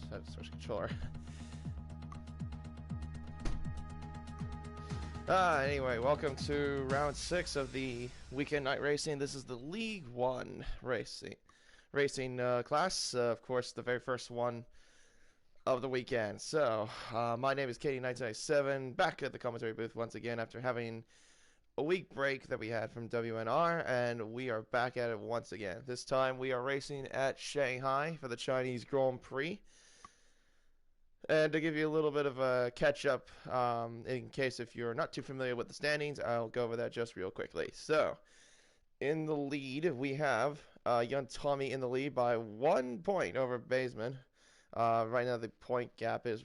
I have to switch controller. Anyway, welcome to round 6 of the weekend night racing. This is the League 1 racing class. Of course, the very first one of the weekend. So, my name is Katie1997, back at the commentary booth once again after having a week break that we had from WNR, and we are back at it once again. This time we are racing at Shanghai for the Chinese Grand Prix. And to give you a little bit of a catch-up, in case if you're not too familiar with the standings, I'll go over that just real quickly. So, in the lead, we have young Tommy in the lead by 1 point over Baseman. Right now the point gap is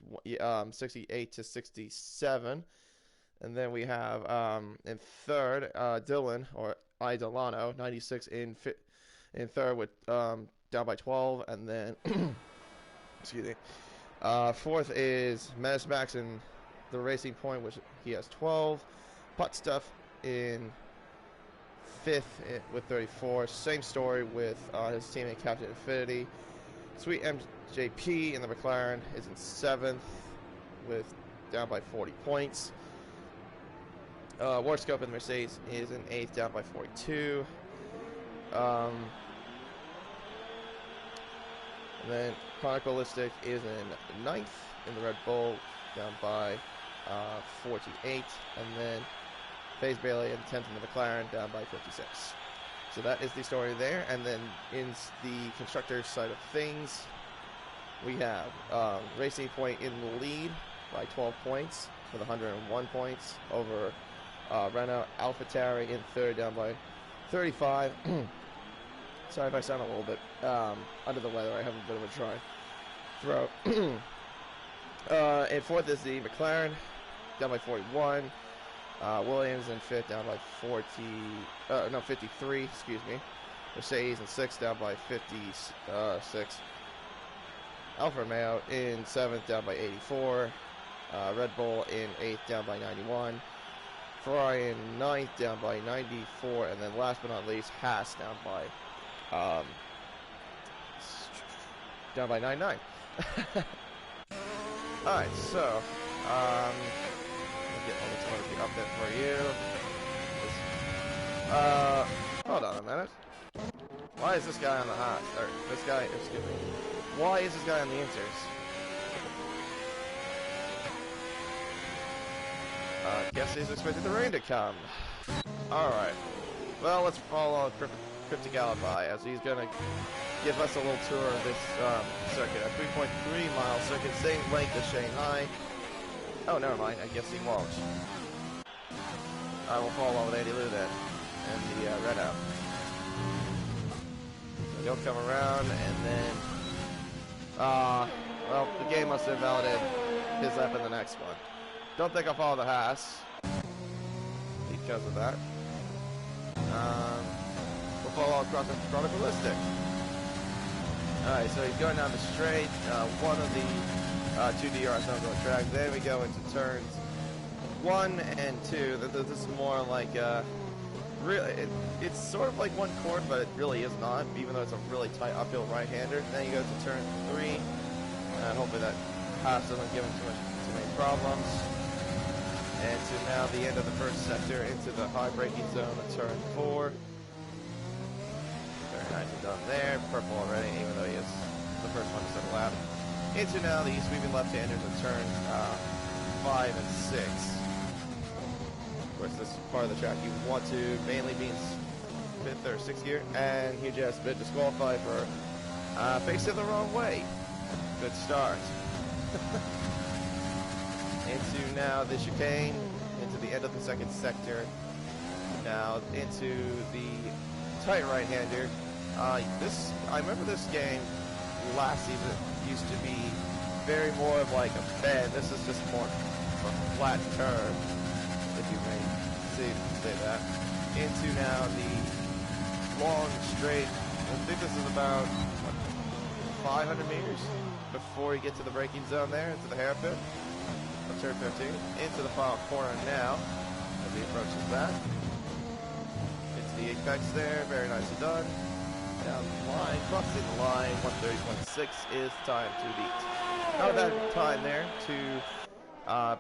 68 to 67. And then we have in third Dylan, or Delano, 96 in third with down by 12. And then excuse me, fourth is Menace Max in the Racing Point, which he has 12. Putt Stuff in fifth with 34. Same story with his teammate Captain Infinity. Sweet MJP in the McLaren is in seventh with down by 40 points. Warscope in the Mercedes is in 8th, down by 42. And then Chronicalistic is in 9th in the Red Bull, down by 48. And then FaZe Bailey in 10th in the McLaren, down by 56. So that is the story there. And then in the constructor side of things, we have Racing Point in the lead by 12 points with 101 points over Renault. AlphaTauri in third, down by 35. Sorry if I sound a little bit under the weather. I have a bit of a dry throat. And fourth is the McLaren, down by 41. Williams in fifth, down by 53. Excuse me. Mercedes in sixth, down by 56. Alfa Romeo in seventh, down by 84. Red Bull in eighth, down by 91. Ferrari in ninth, down by 94. And then last but not least, Haas down by 99. Alright, so let me get all the photography up there for you. Hold on a minute. Why is this guy on the Haas? Or this guy, excuse me. Why is this guy on the Inters? Guess he's expecting the rain to come. Alright. Well, let's follow Cryptic Alibi as he's going to give us a little tour of this circuit. A 3.3 mile circuit, same length as Shanghai. Oh, never mind. I guess he won't. I will follow with Andy Lou then. And the Renault. So he'll come around and then... well, the game must have invalidated his lap in the next one. Don't think I'll follow the Haas because of that. We'll follow across the Chronicalistic. Alright, so he's going down the straight, one of the two DRS zones on the track. Then we go into turns 1 and 2. This is more like, really, it's sort of like one chord, but it really is not, even though it's a really tight uphill right-hander. Then you go to turn 3, and hopefully that pass doesn't give him too many problems. And to now the end of the first sector into the high braking zone of turn 4. Very nicely done there. Purple already, even though he is the first one to set a lap. Into now the sweeping left-handers of turn 5 and 6. Of course, this part of the track you want to mainly be in 5th or 6th gear, and he just been disqualified for facing the wrong way. Good start. Into now the chicane, into the end of the second sector. Now into the tight right-hander. I remember this game last season used to be very more of like a bend. This is just more of a flat curve, if you may say that. Into now the long straight. I think this is about what, 500 meters before you get to the braking zone there, into the hairpin. Turn 13, into the final corner now, as he approaches that. Into the apex there, very nicely done. Down the line, crossing the line, 130.6 is time to beat. not a bad time there to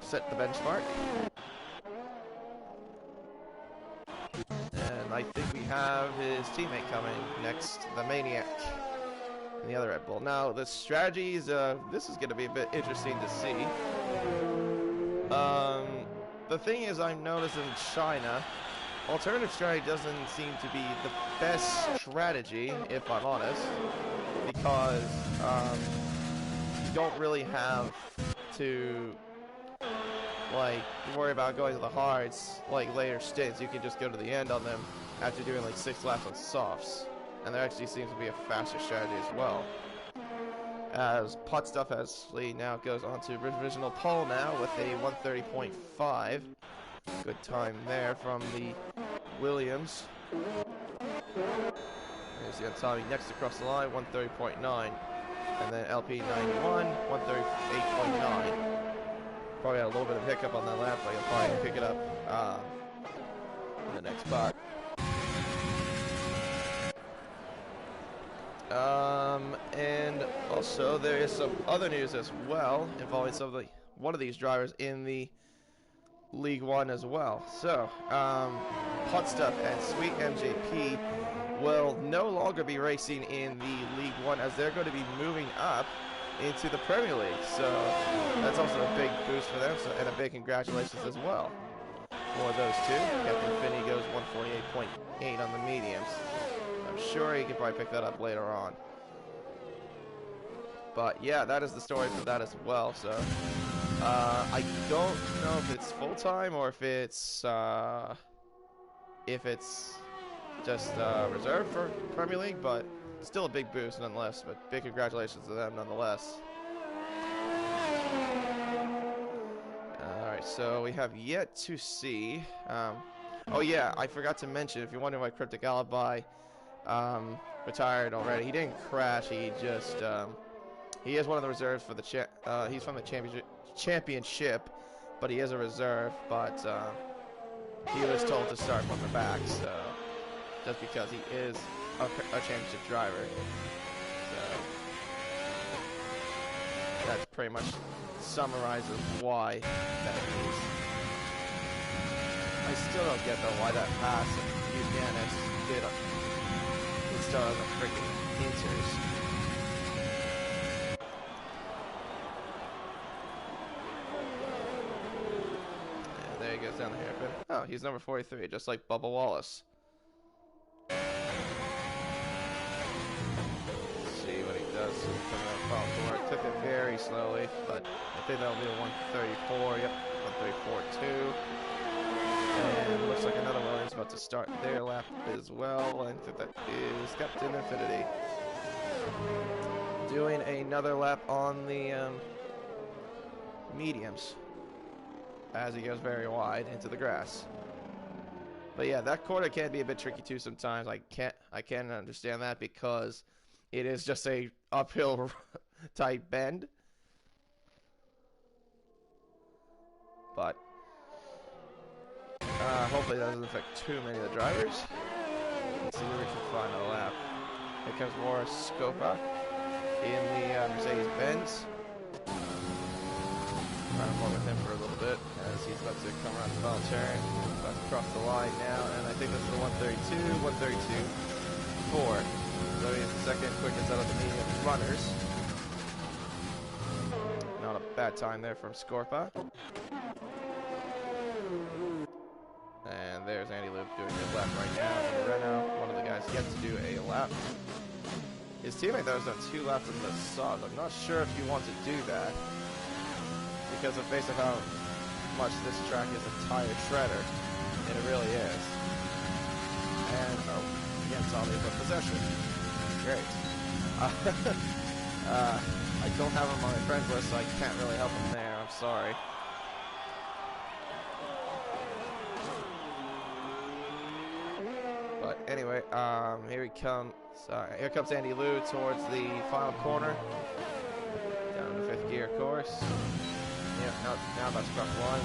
set the benchmark. And I think we have his teammate coming next, the Maniac, in the other Red Bull. Now, the strategies, this is going to be a bit interesting to see. The thing is, I've noticed in China, alternative strategy doesn't seem to be the best strategy, if I'm honest, because you don't really have to like worry about going to the hards like later stints. You can just go to the end on them after doing like 6 laps on softs, and there actually seems to be a faster strategy as well. As Pot Stuff actually now goes on to provisional pole now with a 130.5. Good time there from the Williams. There's the Tommy next across the line, 130.9. And then LP91, 138.9. Probably had a little bit of hiccup on that lap, but you'll probably pick it up in the next part. And also there is some other news as well involving one of these drivers in the League One as well. So, Hot Stuff and Sweet MJP will no longer be racing in the League One as they're going to be moving up into the Premier League. So that's also a big boost for them, and a big congratulations as well for those two. Captain Finney goes 148.8 on the mediums. I'm sure he can probably pick that up later on. But yeah, that is the story for that as well. So I don't know if it's full-time or if it's just reserved for Premier League, but still a big boost nonetheless. But big congratulations to them nonetheless. Alright, so we have yet to see. Oh yeah, I forgot to mention, if you're wondering why Cryptic Alibi retired already, he didn't crash. He just he is one of the reserves for the he's from the championship, but he is a reserve. But he was told to start from the back, so just because he is a championship driver. So that's pretty much summarizes why that is. I still don't get though why that pass Buchanan did start on the freaking inters. And there he goes down the hairpin. Oh, he's number 43, just like Bubba Wallace. Coming up off the work. Took it very slowly, but I think that'll be a 134. Yep, 134.2. And looks like another Williams about to start their lap as well. I think that is Captain Infinity doing another lap on the mediums as he goes very wide into the grass. But yeah, that corner can be a bit tricky too sometimes. I can't understand that because it is just a uphill type bend. But hopefully that doesn't affect too many of the drivers. Let's see where we can find a lap. Here comes Morris Scopa in the Mercedes-Benz. Trying to walk with him for a little bit as he's about to come around the final turn. About to cross the line now, and I think that's the 132.4. So he's the second quickest out of the medium runners. Not a bad time there from Scorpa. And there's Andy Loop doing his lap right now in Renault. One of the guys yet to do a lap. His teammate though has done 2 laps in the soft. I'm not sure if you want to do that, because of based on how much this track is a tire shredder, and it really is. And oh, again, Tommy with possession. Great. I don't have him on my friends list, so I can't really help him there. I'm sorry. But anyway, here he comes. Here comes Andy Liu towards the final corner. Down to 5th gear, of course. Yeah, now about to cross the line.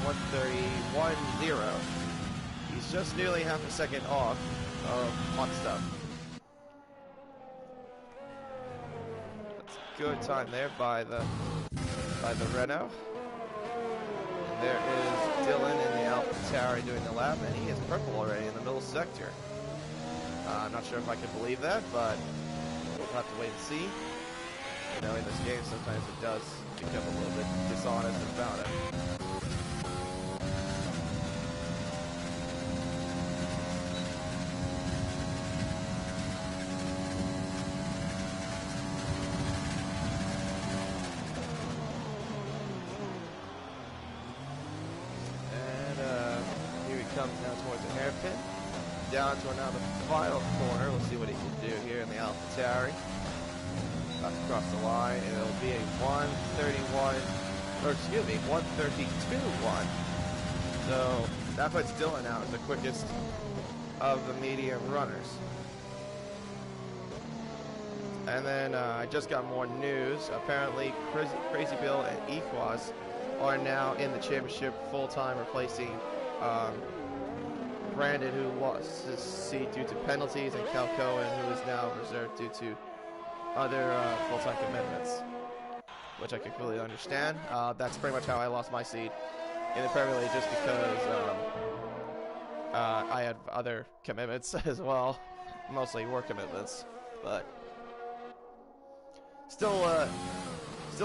131.0. He's just nearly half a second off of Hot Stuff. That's a good time there by the by the Renault. And there is Dylan in the AlphaTauri doing the lap, and he is purple already in the middle sector. I'm not sure if I can believe that, but we'll have to wait and see. You know, in this game, sometimes it does become a little bit dishonest about it. Comes down towards the hairpin, down to now the final corner. We'll see what he can do here in the AlphaTauri. About to cross the line, and it'll be a 131, or excuse me, 132.1. So that puts Dylan out as the quickest of the medium runners. And then I just got more news. Apparently, Crazy Bill and Equaz are now in the championship full-time, replacing Brandon, who lost his seat due to penalties, and Cal Cohen, who is now reserved due to other full-time commitments, which I completely understand. That's pretty much how I lost my seat in the Premier League, just because I had other commitments as well, mostly work commitments, but still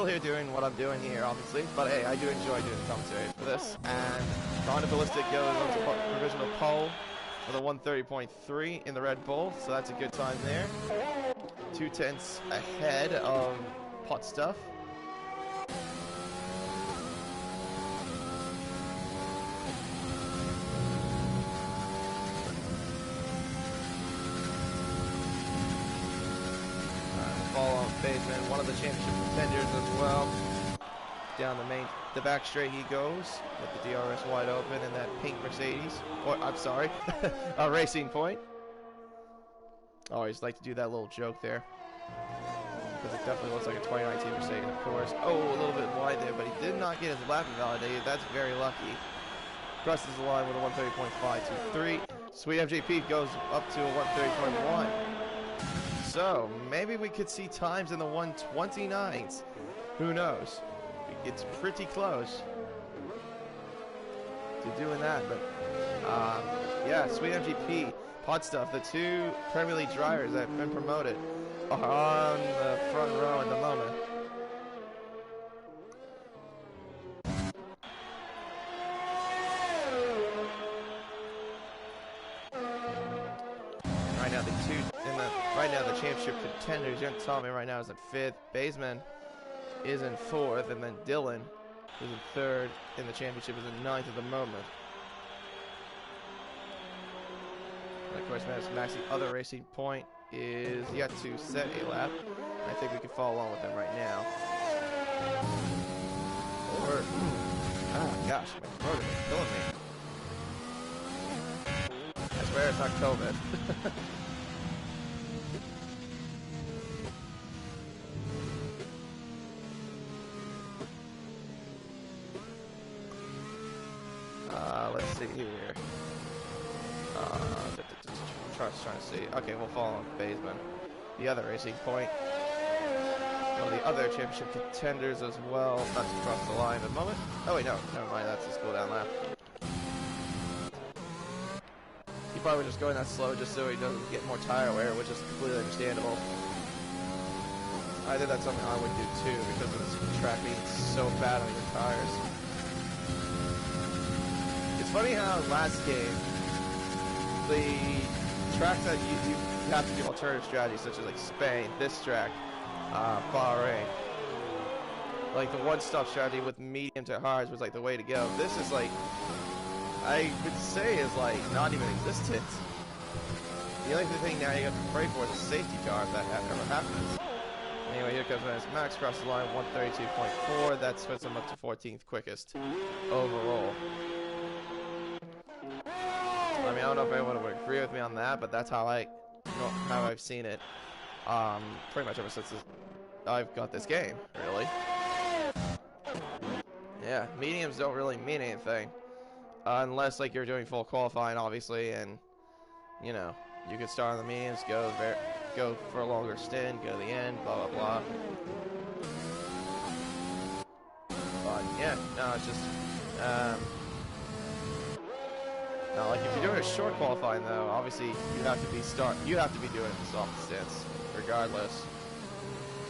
here doing what I'm doing here, obviously. But hey, I do enjoy doing the commentary for this. And Honda Ballistic goes on to provisional pole with a 130.3 in the Red Bull, so that's a good time there. 2/10 ahead of Pot Stuff. Follow Baseman, one of the championship contenders as well. Down the back straight he goes with the DRS wide open in that pink Mercedes. Or I'm sorry, a Racing Point. I always like to do that little joke there, because it definitely looks like a 2019 Mercedes, of course. Oh, a little bit wide there, but he did not get his lap invalidated. That's very lucky. Crosses the line with a 130.523. Sweet MJP goes up to a 130.1. So, maybe we could see times in the 129s. Who knows? It's pretty close to doing that, but yeah, Sweet MGP, Pot Stuff, the two Premier League drivers that have been promoted, are on the front row at the moment. Right now the championship contenders, Young Tommy right now is in 5th, Baseman is in 4th, and then Dylan is in 3rd in the championship, is in 9th at the moment. And of course, Max's other Racing Point is yet to set a lap. I think we can follow along with him right now. Or, oh gosh, my throat is killing me. I swear it's not COVID. Let's see here. Trying to see. Okay, we'll follow Baseman. The other Racing Point. One of the other championship contenders as well. About to cross the line at the moment. Oh wait, no, never mind. That's his cool down lap. He probably just going that slow just so he doesn't get more tire wear, which is completely understandable. I think that's something I would do too, because of this track being so bad on your tires. It's funny how last game, the tracks that you have to do alternative strategies, such as like Spain, this track, Bahrain, like the one-stop strategy with medium to hards was like the way to go. This is like, I would say is like not even existent. The only thing now you have to pray for is a safety car if that ever happens. Anyway, here comes Max across the line, 132.4. That puts him up to 14th quickest overall. I mean, I don't know if anyone would agree with me on that, but that's how I've seen it. Pretty much ever since I've got this game, really. Yeah, mediums don't really mean anything, unless like you're doing full qualifying, obviously, and you know you could start on the mediums, go for a longer stint, go to the end, blah blah blah. Yeah, no, it's just, no, like if you're doing a short qualifying though, obviously you have to be doing the soft stance, regardless.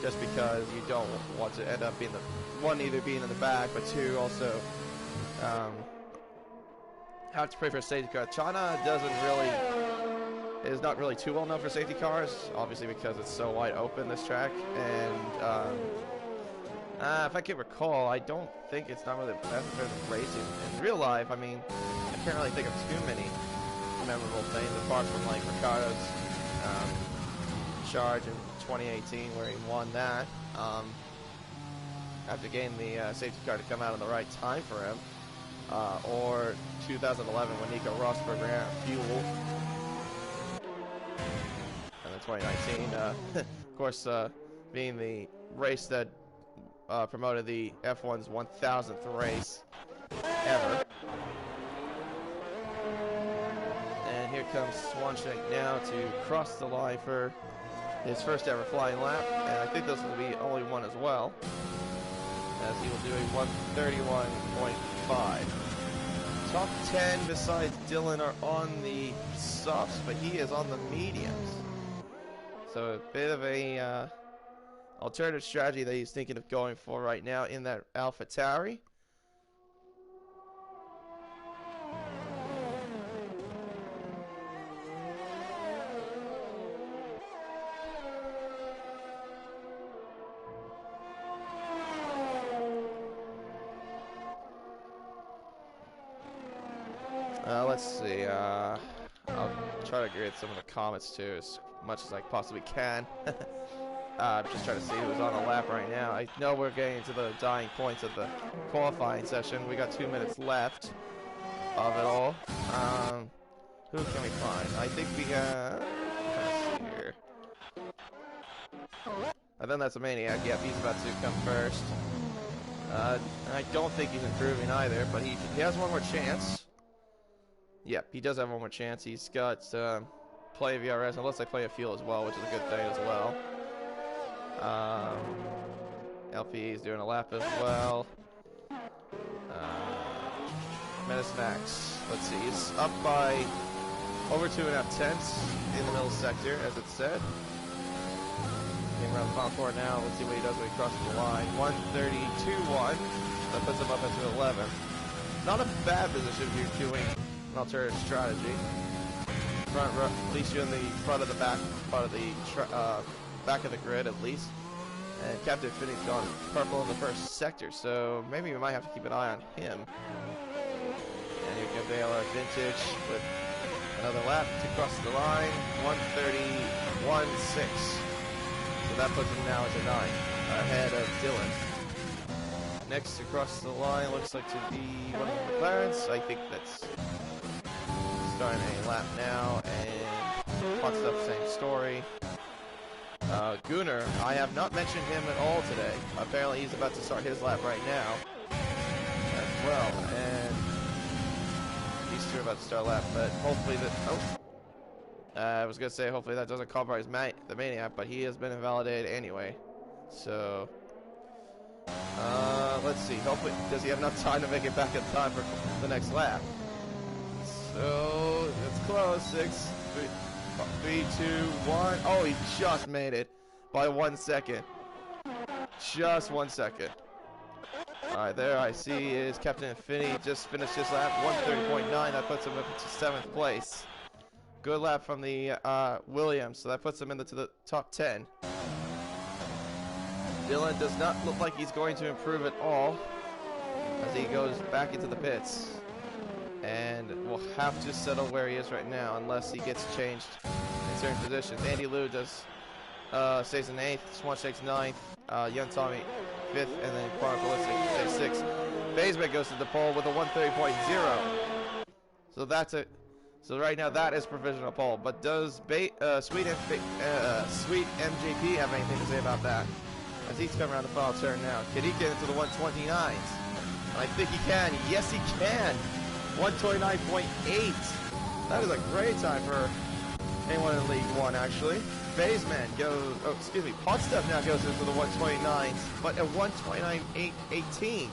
Just because you don't want to end up being either being in the back, but two, also, have to pray for a safety car. China is not really too well known for safety cars, obviously because it's so wide open, this track, and if I can recall, I don't think it's not really the best in terms of racing. In real life, I mean, I can't really think of too many memorable things apart from like Ricardo's charge in 2018 where he won that after getting the safety car to come out in the right time for him, or 2011 when Nico Rosberg ran out of fuel, and then 2019 of course being the race that promoted the F1's 1000th race ever. And here comes Swancheck now to cross the line for his first ever flying lap, and I think this will be only one as well, as he will do a 131.5. Top 10 besides Dylan are on the softs, but he is on the mediums. So a bit of a alternative strategy that he's thinking of going for right now in that AlphaTauri. Let's see. I'll try to read some of the comments too, as much as I possibly can. I'm just trying to see who's on the lap right now. I know we're getting to the dying points of the qualifying session. We got 2 minutes left of it all. Who can we find? I think we got. Let's see here. I think that's a Maniac. Yep, he's about to come first. I don't think he's improving either, but he has one more chance. Yep, he does have one more chance. He's got play VRS, unless they play a fuel as well, which is a good thing as well. LP is doing a lap as well. Menace Max, let's see, he's up by over 2.5 tenths in the middle sector, as it said. Getting around the final four now. Let's see what he does when he crosses the line. 132.1. That puts him up into 11. Not a bad position if you're doing an alternative strategy. At least you're in the front of the back part of the back of the grid at least. And Captain Finney's gone purple in the first sector, so maybe we might have to keep an eye on him. And here comes ALR Vintage with another lap to cross the line. 131.6. So that puts him now at 9, ahead of Dylan. Next across the line looks like to be one of the McLarens. I think that's starting a lap now, and lots of same story. Gunnar, I have not mentioned him at all today. Apparently he's about to start his lap right now as well, and these two are about to start a lap, but hopefully I was going to say hopefully that doesn't compromise the Maniac, but he has been invalidated anyway. So, let's see. Hopefully, does he have enough time to make it back in time for the next lap? So, it's close. 6, 3, 2, 1. Oh, he just made it by 1 second. Just 1 second. Alright, there I see is Captain Finney just finished his lap. 130.9. That puts him up into 7th place. Good lap from the Williams, so that puts him into the top 10. Dylan does not look like he's going to improve at all as he goes back into the pits. And will have to settle where he is right now unless he gets changed in certain positions. Andy Liu does stays in 8th, Swancheck's 9th, Young Tommy 5th, and then Quantum stays 6th. Baseman goes to the pole with a 130.0. So that's it. So right now that is provisional pole. But does Sweet MJP have anything to say about that? As he's coming around the final turn now. Can he get into the 129s? I think he can. Yes, he can. 129.8. That is a great time for anyone in League 1, actually. Baseman goes, Podstuff now goes into the 129s, but at 129.18.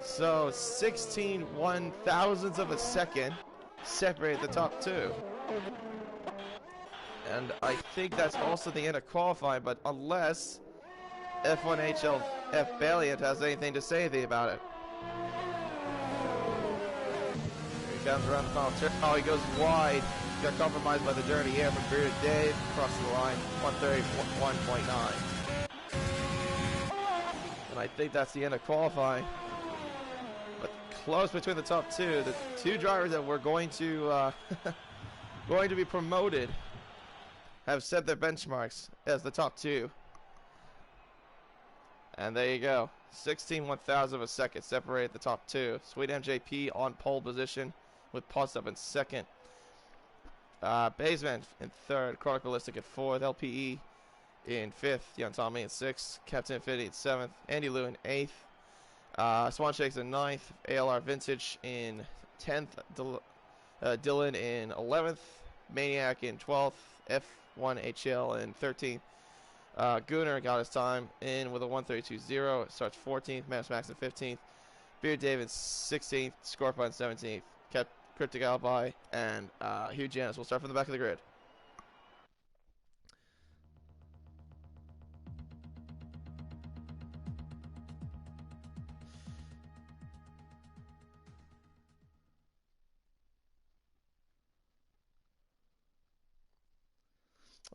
So 16 1,000ths of a second separate the top two. And I think that's also the end of qualifying, but unless F1 HLF Valiant has anything to say about it. Here he comes around the final turn. Oh, he goes wide. Got compromised by the dirty air from Bearded Dave. Across the line, 131.9. And I think that's the end of qualifying. But close between the top two. The two drivers that were going to going to be promoted have set their benchmarks as the top two. And there you go. 16 1,000 of a second separate the top two. Sweet MJP on pole position with Potstuff in second. Baseman in third. Chronicalistic in fourth. LPE in fifth. Young Tommy in sixth. Captain Infinity in seventh. Andy Liu in eighth. Swan Shakes in ninth. ALR Vintage in 10th. Dylan in 11th. Maniac in 12th. F1HL in 13th. Gunnar got his time in with a 132.0. Starts 14th. Mass Max in 15th. Beard David 16th. Scorpion 17th. Kept Cryptic Alibi and Hugh Janus. We'll start from the back of the grid.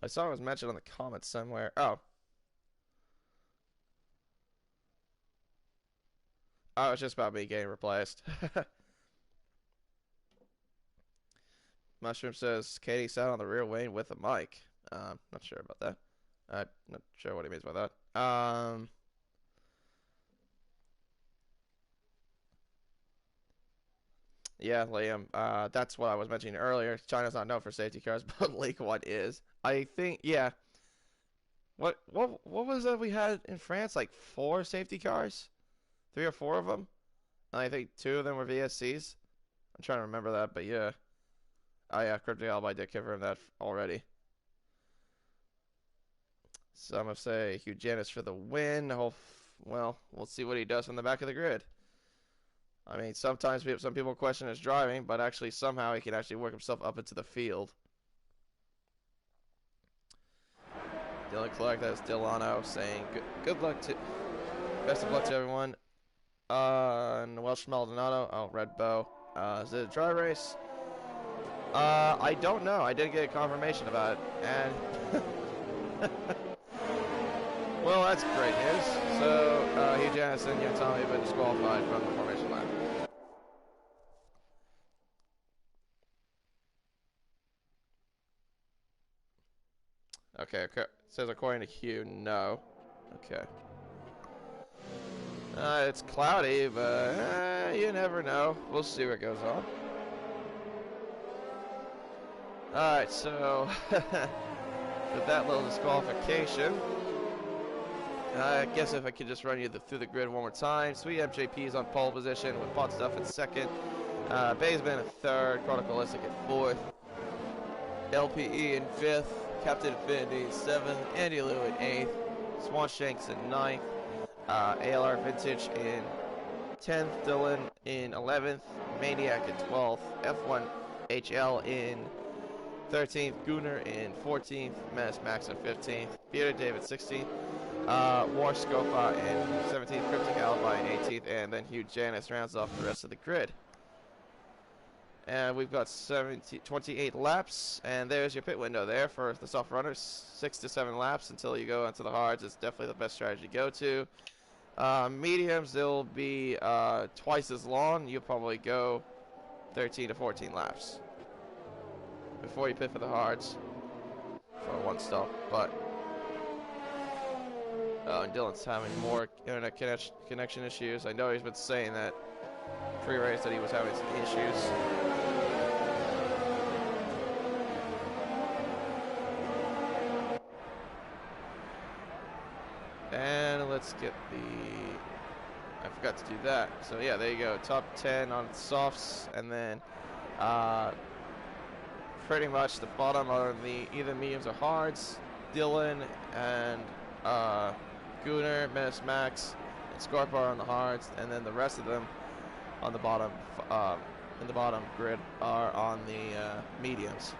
I saw it was mentioned on the comments somewhere. Oh. Oh, it's just about me getting replaced. Mushroom says Katie sat on the rear wing with a mic. Not sure about that. I'm not sure what he means by that. Yeah, Liam. That's what I was mentioning earlier. China's not known for safety cars, but League One is. I think, yeah. What was it we had in France? Like 4 safety cars, 3 or 4 of them. And I think 2 of them were VSCs. I'm trying to remember that, but yeah. Oh yeah, Cryptic Alibi did confirm that already. Some have say Hugh Janus for the win. Well, we'll see what he does from the back of the grid. I mean, sometimes some people question his driving, but actually somehow he can actually work himself up into the field. Dylan Clark, that's Delano saying good luck to, best of luck to everyone. And Welsh Maldonado, oh, Red Bow. Is it a dry race? I don't know. I didn't get a confirmation about it. And well, that's great news. So, Hugh Janus and Young Tommy have been disqualified from the formation line. Okay, it says according to Hugh, no. Okay. It's cloudy, but you never know. We'll see what goes on. Alright, so with that little disqualification, I guess if I could just run you through the grid one more time. Sweet MJP is on pole position with Potstuff in second. Baseman in third. Chronicalistic in fourth. LPE in fifth. Captain Infinity in seventh. Andy Liu in eighth. Swan Shanks in ninth. ALR Vintage in 10th. Dylan in 11th. Maniac in 12th. F1 HL in 13th. Gunnar in 14th. Menace Max in 15th. Bearded David 16th. War Scopa in 17th. Cryptic Alibi in 18th. And then Hugh Janus rounds off the rest of the grid. And we've got 28 laps. And there's your pit window there for the soft runners. 6 to 7 laps until you go into the hards. It's definitely the best strategy to go to. Mediums, they'll be twice as long. You'll probably go 13 to 14 laps before you pit for the hards for one stop. But Dylan's having more internet connection issues. I know he's been saying that pre-race that he was having some issues. And let's get I forgot to do that. So yeah, there you go. Top 10 on softs, and then pretty much the bottom are either mediums or hards. Dylan and Gunnar, Menace Max, Scorpio on the hards, and then the rest of them on the bottom, in the bottom grid are on the mediums.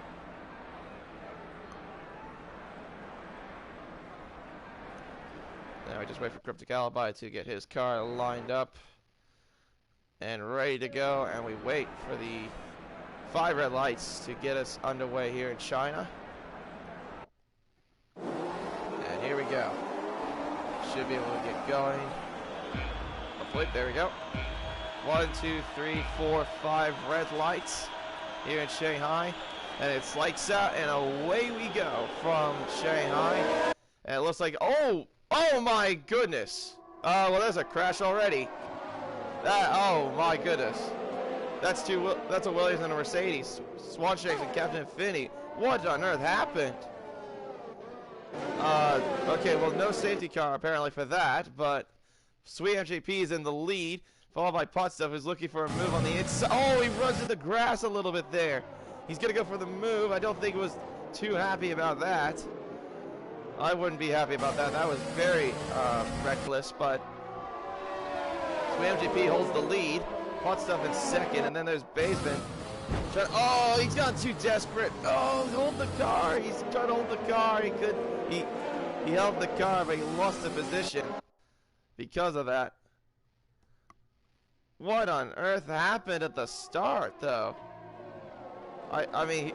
Now we just wait for Cryptic Alibi to get his car lined up and ready to go, and we wait for the 5 red lights to get us underway here in China. And here we go. Should be able to get going. Hopefully, there we go. 1, 2, 3, 4, 5 red lights here in Shanghai. And it's lights out, and away we go from Shanghai. And it looks like, oh my goodness. Well, there's a crash already. Oh my goodness. That's a Williams and a Mercedes. Swanshanks and Captain Finney. What on earth happened? Okay, well, no safety car apparently for that, but Sweet MJP is in the lead, followed by Potstuff, who's looking for a move on the inside. Oh, he runs to the grass a little bit there. He's going to go for the move. I don't think he was too happy about that. I wouldn't be happy about that. That was very reckless, but Sweet MJP holds the lead. Potstuff in second, and then there's Baseman. Oh, he's gone too desperate. Oh, hold the car. He's trying to hold the car. He held the car, but he lost the position because of that. What on earth happened at the start, though? I mean,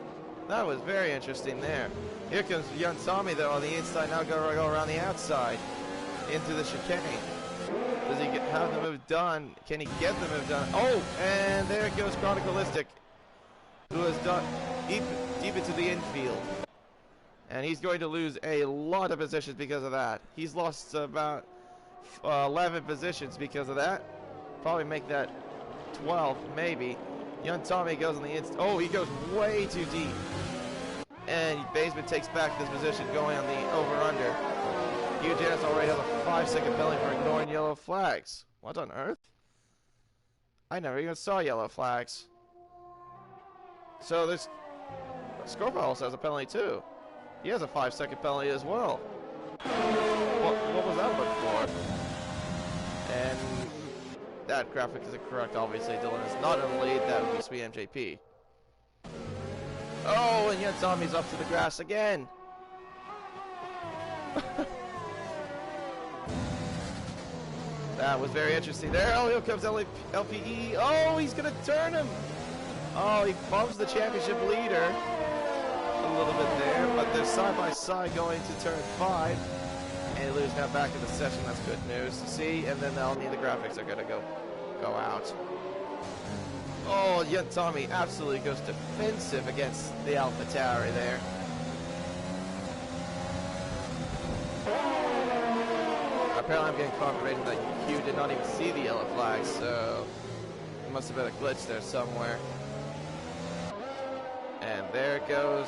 that was very interesting there. Here comes young Tommy, though, on the inside. Now go around the outside into the chicane. Does he have the move done? Can he get the move done? Oh, and there goes Chronicalistic, who has done deep into the infield. And he's going to lose a lot of positions because of that. He's lost about 11 positions because of that. Probably make that 12, maybe. Young Tommy goes on the inside. Oh, he goes way too deep. And Baseman takes back this position going on the over-under. Hugh Janus already has a 5-second penalty for ignoring yellow flags. What on earth? I never even saw yellow flags. So this Scorpio also has a penalty too. He has a 5-second penalty as well. What was that look for? And that graphic is incorrect, obviously. Dylan is not in the lead. That would be Sweet MJP. Oh, and yet Tommy's up to the grass again. That was very interesting there. Oh, here comes LPE. Oh, he's going to turn him. Oh, he bumps the championship leader a little bit there, but they're side by side going to turn 5. And Lou's now back in the session. That's good news to see. And then they'll need the graphics are going to go out. Oh, young Tommy absolutely goes defensive against the Alpha Tower there. Apparently I'm getting confirmation that Hugh did not even see the yellow flag, so it must have been a glitch there somewhere. And there it goes.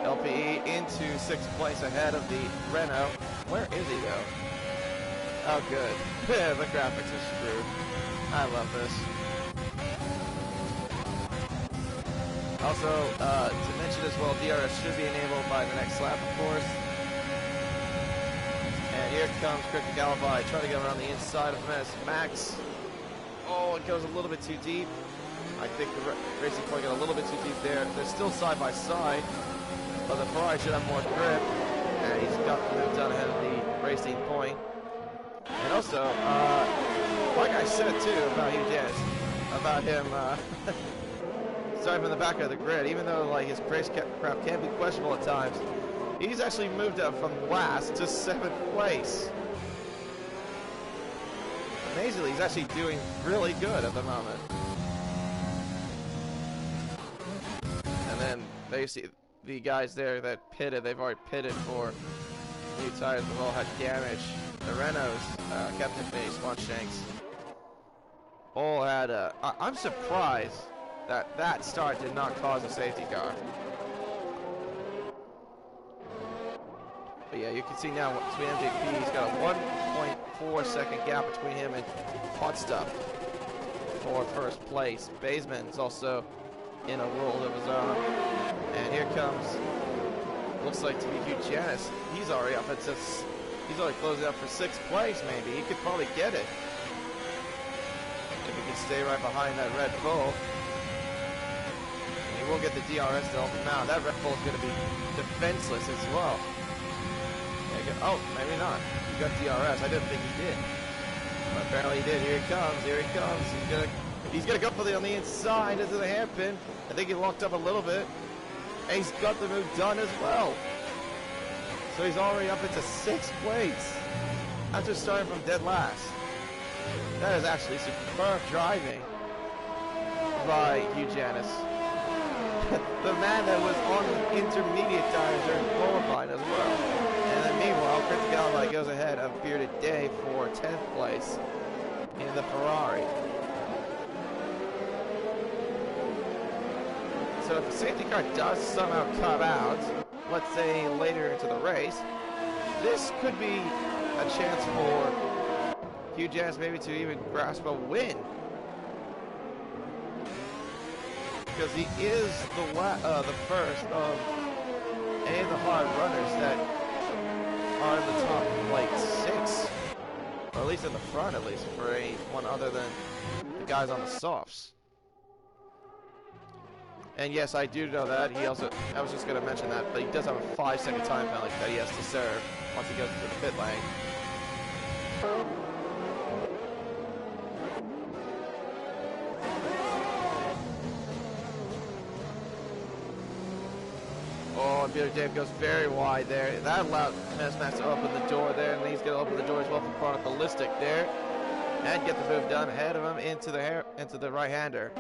LPE into 6th place ahead of the Renault. Where is he though? Oh good. The graphics are screwed. I love this. Also, to mention as well, DRS should be enabled by the next lap, of course. And here comes Cryptic Alibi, trying to get around the inside of Menace Max. Oh, it goes a little bit too deep. I think the Racing Point got a little bit too deep there. They're still side by side, but the Ferrari should have more grip. And he's got the move done ahead of the Racing Point. And also, like I said too about Hugh Janus, about him starting from the back of the grid, even though like his racecraft can be questionable at times, he's actually moved up from last to 7th place. Amazingly, he's actually doing really good at the moment. And then there you see the guys there that pitted. They've already pitted for new tires. They've all had damage. The Renaults, Captain Finney, Swanshanks, all had I'm surprised that start did not cause a safety car. But yeah, you can see now between MJP, he's got a 1.4 second gap between him and Potstuff for 1st place. Baseman's also in a world of his own. And here comes, looks like to be Hugh Janus. He's already up at He's only closing up for 6th place, maybe. He could probably get it. If he can stay right behind that Red Bull. And he will get the DRS to help him out. That Red Bull is going to be defenseless as well. Oh, maybe not. He got DRS. I didn't think he did. But apparently he did. Here he comes. Here he comes. He's gonna go for on the inside into the hairpin. I think he locked up a little bit. And he's got the move done as well. So he's already up into 6th place after starting from dead last. That is actually superb driving by Hugh Janis. The man that was on the intermediate tires during qualifying as well. And then meanwhile, Chris Galvin goes ahead of Bearded Dave for 10th place in the Ferrari. So if the safety car does somehow come out, let's say later into the race, this could be a chance for Hugh Janis maybe to even grasp a win. Because he is the first of any of the hard runners that are in the top, like, 6. Or at least in the front, at least, for anyone other than the guys on the softs. And yes, I do know that. He also, I was just going to mention that, but he does have a 5-second time penalty that he has to serve once he goes into the pit lane. Oh, and Peter Dave goes very wide there. That allowed Max to open the door there, and he's going to open the door as well from front of Ballistic there. And get the move done ahead of him into the right-hander.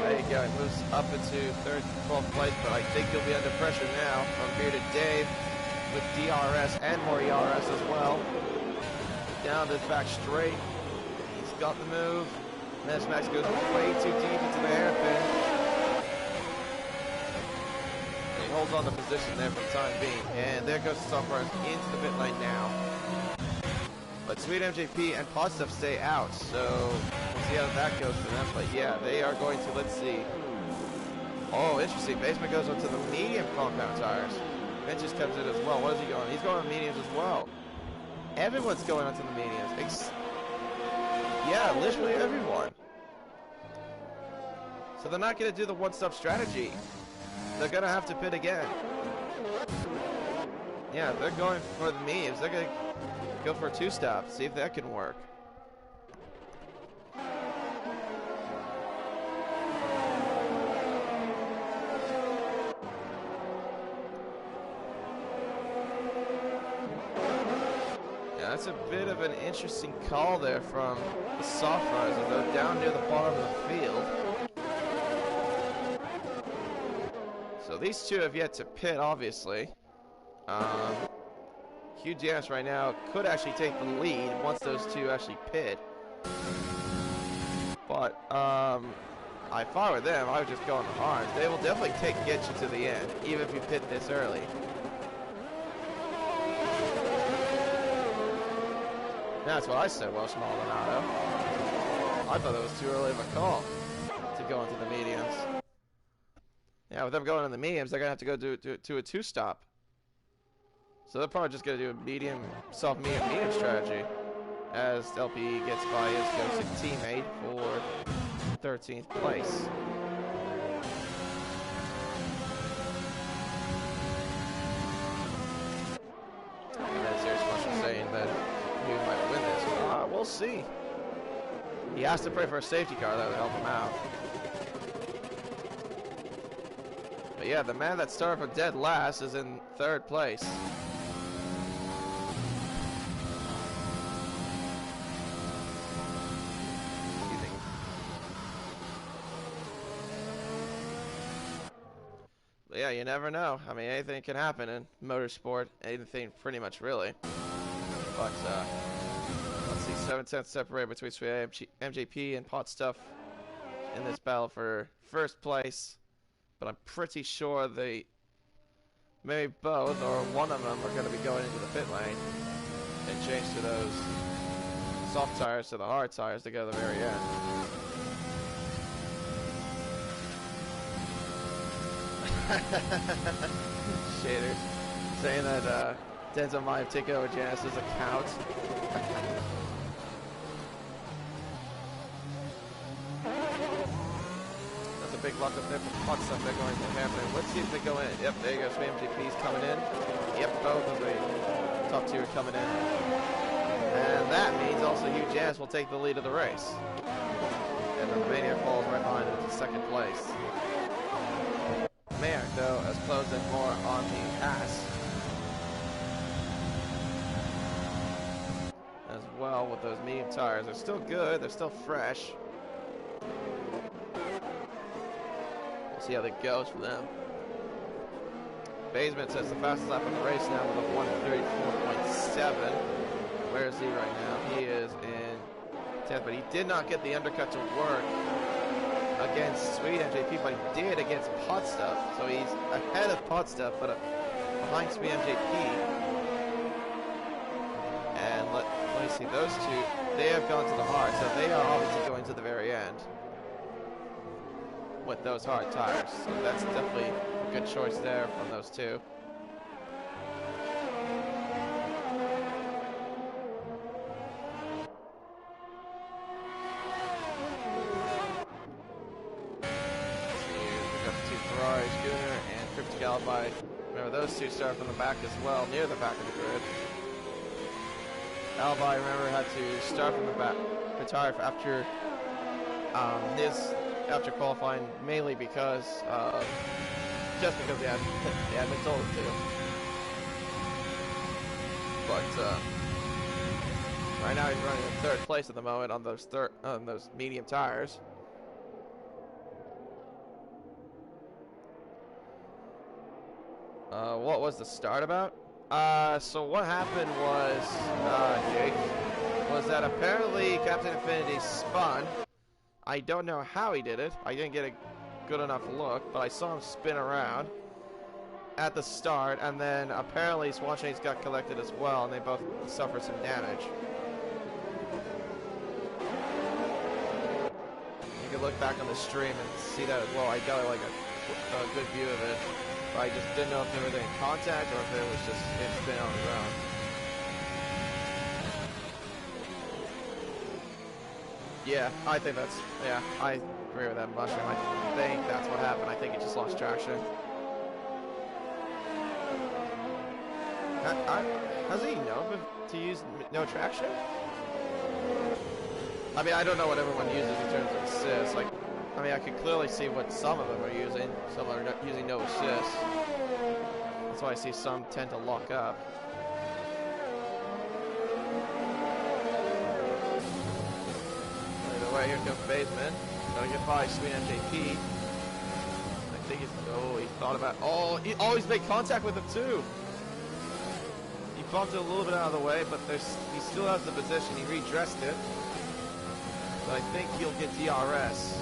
There you go, he moves up into 3rd, 12th place, but I think he'll be under pressure now from Bearded Dave with DRS and more ERS as well. Down this back straight. He's got the move. Max goes way too deep into the hairpin. And he holds on the position there for the time being. And there goes the software into the pit lane now. But Sweet MJP and Podstuff stay out, so we'll see how that goes for them. But yeah, they are going to, let's see. Oh, interesting. Basement goes up to the medium compound tires. Benches comes in as well. What is he going? He's going on mediums as well. Everyone's going onto the mediums. Yeah, literally everyone. So they're not going to do the one-stop strategy. They're going to have to pit again. Yeah, they're going for the mediums. They're going to go for a 2-stop, see if that can work. Yeah, that's a bit of an interesting call there from the soft runners, as they're down near the bottom of the field. So these two have yet to pit, obviously. Hugh Janis right now could actually take the lead once those two actually pit. But if I were them, I would just go on the hard. They will definitely get you to the end, even if you pit this early. That's what I said, Welsh Maldonado. I thought that was too early of a call to go into the mediums. Yeah, with them going in the mediums, they're going to have to go to a 2-stop. So they're probably just going to do a medium, soft, medium strategy as LP gets by his go-to teammate for 13th place. And then Serious Marshall saying that he might win this. We'll see. He has to pray for a safety car that would help him out. But yeah, the man that started from dead last is in 3rd place. Yeah, you never know. I mean, anything can happen in motorsport. Anything, pretty much, really. But, let's see. 7/10 separated between MJP and Pot Stuff in this battle for 1st place. But I'm pretty sure they, maybe both or one of them, are going to be going into the pit lane and change to those soft tires to the hard tires to go to the very end. Shader saying that Denzel might have taken over Janice's account. That's a big lock up there for Putz up there going to happen. Let's see if they go in. Yep, there you go. Spam GP's coming in. Yep, both of the top two are coming in. And that means also Hugh Janice will take the lead of the race. And then the Maniac falls right behind him to second place. Maniac, though, has closed in more on the pass. As well with those medium tires. They're still good. They're still fresh. We'll see how that goes for them. Basement says the fastest lap of the race now with a 1:34.7. Where is he right now? He is in 10th, but he did not get the undercut to work against Sweet MJP, but he did against Pot Stuff. So he's ahead of Pot Stuff, but behind Sweet MJP. And let me see, those two, they have gone to the hard, so they are obviously going to the very end with those hard tires. So that's definitely a good choice there from those two. Remember, those two start from the back as well, near the back of the grid. Alibi, remember, had to start from the back, retire after after qualifying, mainly because just because they had been told to. But right now he's running in third place at the moment on those medium tires. What was the start about? So what happened was, Jake, was that apparently Captain Infinity spun. I don't know how he did it. I didn't get a good enough look, but I saw him spin around at the start, and then apparently Swan Chains got collected as well, and they both suffered some damage. You can look back on the stream and see that as well. I got like a good view of it. But I just didn't know if they were in contact or if it was just him spinning on the ground. Yeah, I think that's, yeah, I agree with that, Mushroom. I think that's what happened. I think it just lost traction. Has he known to use no traction? I mean, I don't know what everyone uses in terms of assists. Like, I mean, I could clearly see what some of them are using. Some are using no assist. That's why I see some tend to lock up. Either way, here comes Basement. Gotta get by Sweet MJP. I think he's, he thought about, he always made contact with him too. He bumped it a little bit out of the way, but he still has the position. He redressed it. So I think he'll get DRS.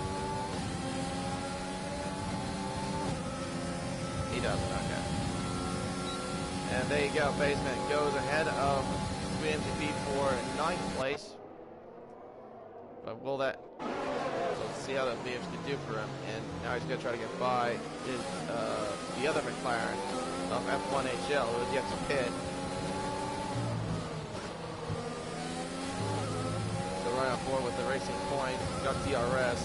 He doesn't, okay. And there you go, Basement goes ahead of Sweet MJP for 9th place. But will that, let's see how that BMs can do for him. And now he's going to try to get by the other McLaren of F1HL who has yet to pit. So right on board with the Racing Point, got DRS.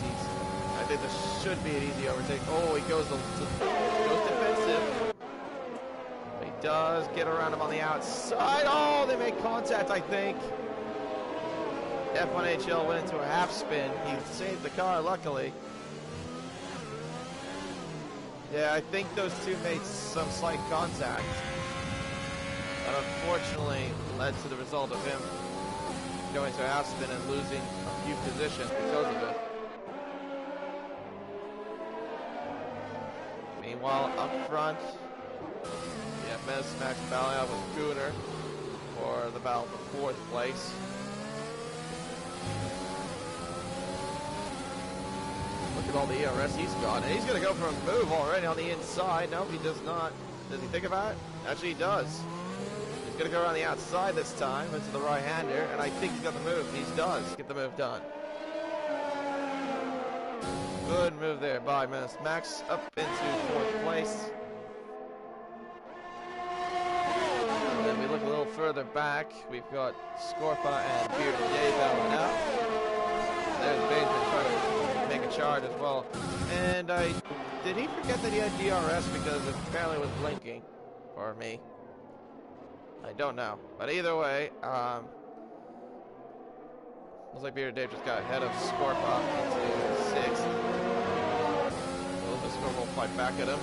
I think this should be an easy overtake. Oh, he goes defensive. But he does get around him on the outside. Oh, they make contact, I think. F1HL went into a half spin. He saved the car, luckily. Yeah, I think those two made some slight contact. That unfortunately led to the result of him going to a half spin and losing a few positions because of it. Meanwhile, up front, yeah, Menace Max battling out with Gooner for the battle for 4th place. Look at all the ERS he's got, and he's going to go for a move already on the inside. No, he does not. Does he think about it? Actually, he does. He's going to go around the outside this time into the right-hander, and I think he's got the move. He does get the move done. Good move there by Menace Max up into 4th place. And then we look little further back, we've got Scorpa and Bearded Dave battling out. There's Bateman trying to make a charge as well. And did he forget that he had DRS because it apparently was blinking for me? I don't know. But either way, looks like Bearded Dave just got ahead of Scorpa into 6th. So Scorpa will fight back at him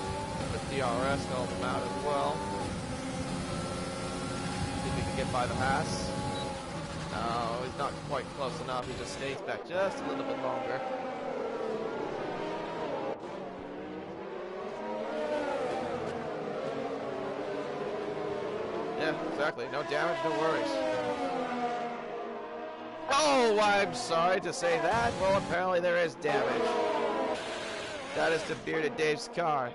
with DRS, to help him out as well. See if he can get by the pass. No, he's not quite close enough. He just stays back just a little bit longer. Yeah, exactly. No damage, no worries. Oh, I'm sorry to say that. Well, apparently there is damage. That is to Bearded Dave's car.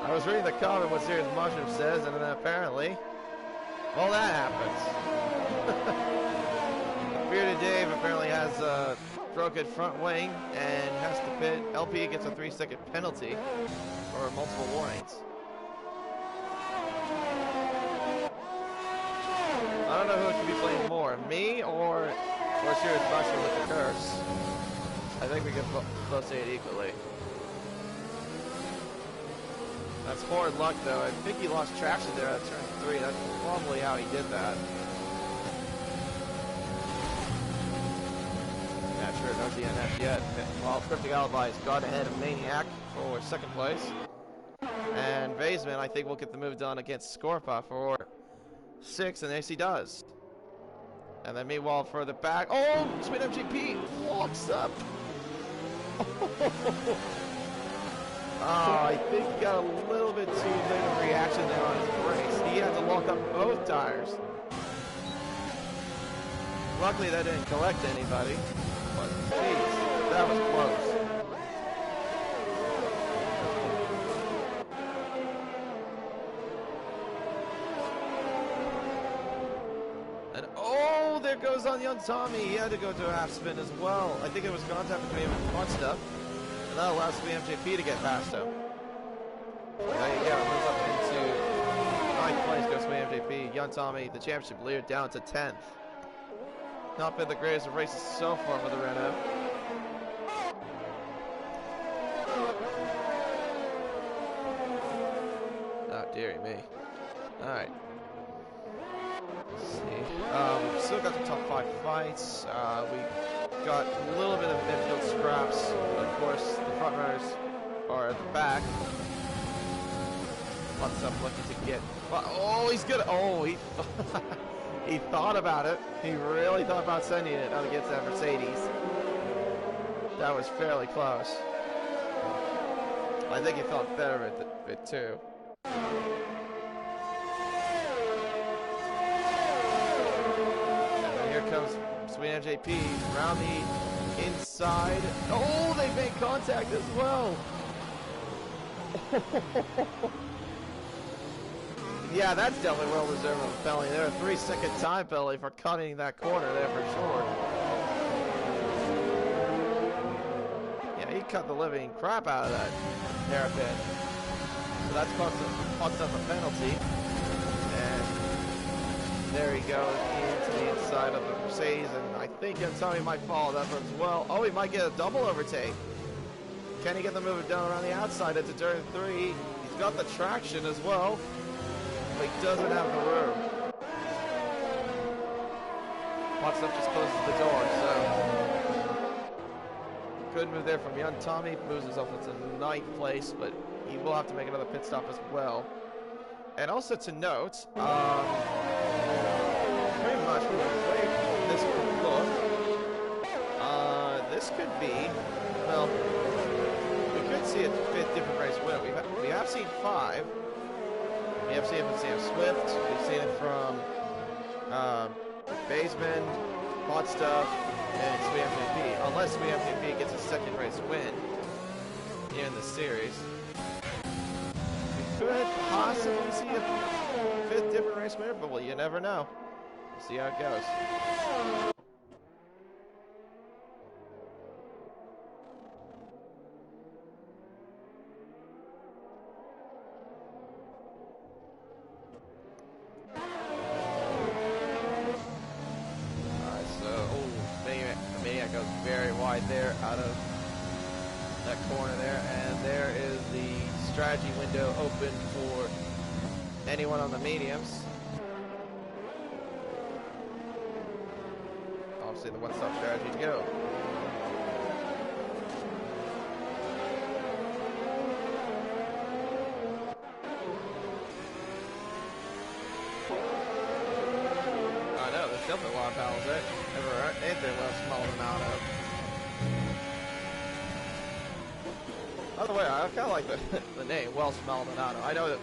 I was reading the comment what Serious Mushroom says, and then apparently, well, that happens. Bearded Dave apparently has a broken front wing and has to pit. LP gets a 3-second penalty for multiple warnings. I don't know who should be playing more, me or Serious Mushroom with the curse. I think we can both say it equally. That's horrid luck, though. I think he lost traction there at turn 3. That's probably how he did that. Not sure, no DNF yet. While Cryptic Alibi has gone ahead of Maniac for 2nd place. And Vaseman, I think, will get the move done against Scorpa for 6th, and yes, he does. And then meanwhile, further back, oh, Sweet MGP walks up. Oh, I think he got a little bit too late of reaction there on his brakes. He had to lock up both tires. Luckily, that didn't collect anybody. But, jeez, that was close. And, oh, there goes on young Tommy. He had to go to a half spin as well. I think it was contact between him and Fun Stuff. And that allows BMJP to get past him. There you go, moves up into 9th place, goes BMJP. Young Tommy, the championship leader, down to 10th. Not been the greatest of races so far for the Renault. Oh, dearie me. Alright. Let's see. We've still got the top 5 fights. We got a little bit of midfield scraps. Of course, the front runners are at the back. Lots of looking to get. Oh, he's good. Oh, he thought about it. He really thought about sending it out against that Mercedes. That was fairly close. I think he felt better with it too. And then here comes Sweet MJP around the inside. Oh, they made contact as well. Yeah, that's definitely well deserved of a penalty there. A 3-second time penalty for cutting that corner there for sure. Yeah, he cut the living crap out of that hairpin. So that's cost us a penalty. And there he goes into the inside of the Mercedes, and I think Tommy might follow that as well. Oh, he might get a double overtake. Can he get the move done around the outside into turn 3? He's got the traction as well. But he doesn't have the room. Hot Stuff just closes the door, so good move there from young Tommy. Moves himself into 9th place, but he will have to make another pit stop as well. And also to note, pretty much the way this could look, this could be, well, we could see a 5th different race win. We have seen 5. We have seen it from Sam Swift. We've seen it from Baseman, Hot Stuff, and Sweet MVP. Unless Sweet MVP gets a 2nd race win here in the series, we could possibly see a 5th different race winner, but well, you never know. We'll see how it goes. Yeah, it goes very wide there out of that corner there. And there is the strategy window open for anyone on the mediums. Obviously the one-stop strategy to go. I know, there's definitely a lot of battles there. Ain't there well small amount of. By the way, I kind of like the name, Welsh Maldonado. I know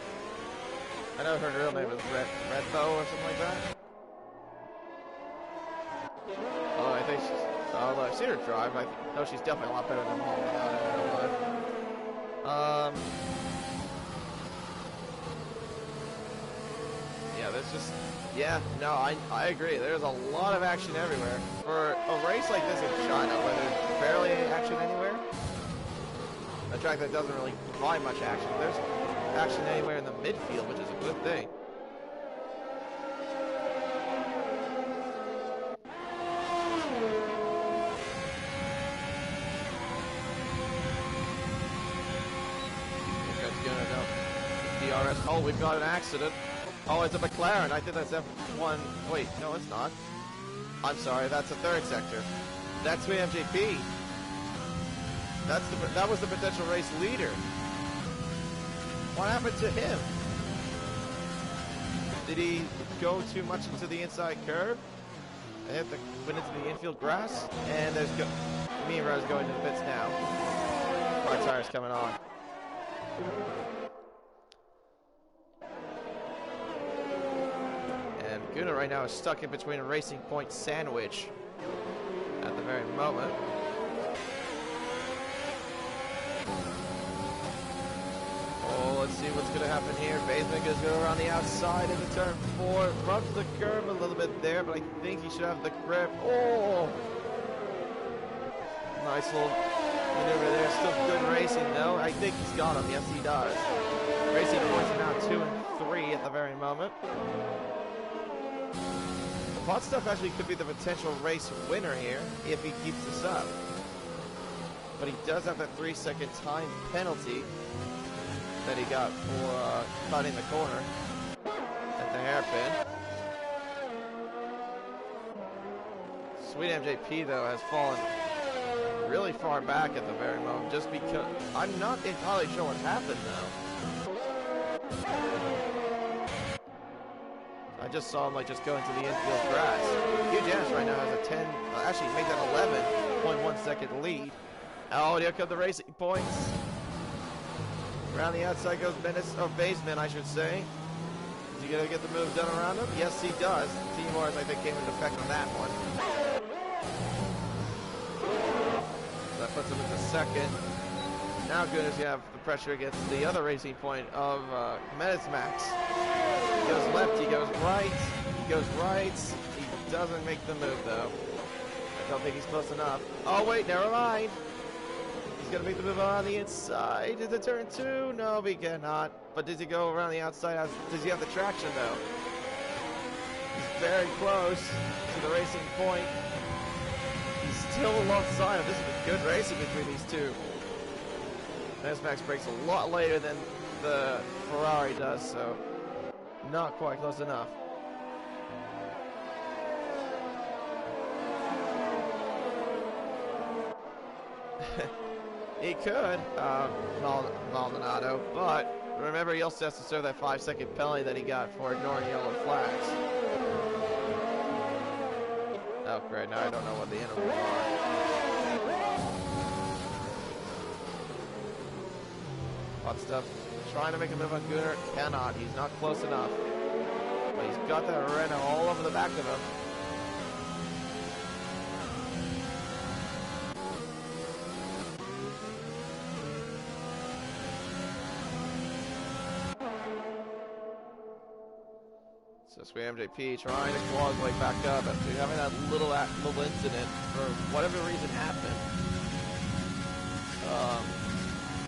her real name is Red Bow or something like that. Oh, I think she's. Although I've seen her drive, I know she's definitely a lot better than Maldonado in real life. Yeah, there's just. Yeah, no, I agree. There's a lot of action everywhere. For a race like this in China, where there's barely any action anywhere, a track that doesn't really provide much action, there's action anywhere in the midfield, which is a good thing. DRS. Oh, we've got an accident. Oh, it's a McLaren. I think that's F1. Wait, no, it's not. I'm sorry, that's a third sector. That's WMJP. That was the potential race leader. What happened to him? Did he go too much into the inside curve? And went into the infield grass? And there's me and Rose going to the pits now. Our tires coming on. And Gunnar right now is stuck in between a Racing Point sandwich at the very moment. Oh, let's see what's going to happen here. Baseman is going around the outside into turn 4. Rubs the curve a little bit there, but I think he should have the grip. Oh! Nice little maneuver there. Still good racing, though. I think he's got him. Yes, he does. Racing Points are now 2 and 3 at the very moment. Pot Stuff actually could be the potential race winner here if he keeps this up. But he does have that 3-second time penalty that he got for cutting the corner at the hairpin. Sweet MJP, though, has fallen really far back at the very moment just because I'm not entirely sure what happened, though. I just saw him just go into the infield grass. Huge Ash right now has a 10, actually make that 11.1 second lead. Oh, here come the Racing Points. Around the outside goes Baseman, I should say. Is he going to get the move done around him? Yes, he does. Team Mars, I think, came into effect on that one. That puts him into second. Now Gunner's going to have the pressure against the other Racing Point of Max. He goes left, he goes right, he goes right. He doesn't make the move, though. I don't think he's close enough. Oh, wait, never mind. He's going to make the move on the inside. Is it turn 2? No, he cannot. But does he go around the outside? Does he have the traction, though? He's very close to the Racing Point. He's still alongside him. This is a good racing between these two. Max breaks a lot later than the Ferrari does, so not quite close enough. He could, Maldonado, but remember he also has to serve that 5-second penalty that he got for ignoring yellow flags. Oh great, now I don't know what the intervals are. Hot stuff. Trying to make a move on Gunnar, cannot. He's not close enough. But he's got that Renault all over the back of him. So Sweet MJP trying to claw his way back up after having that little incident for whatever reason happened.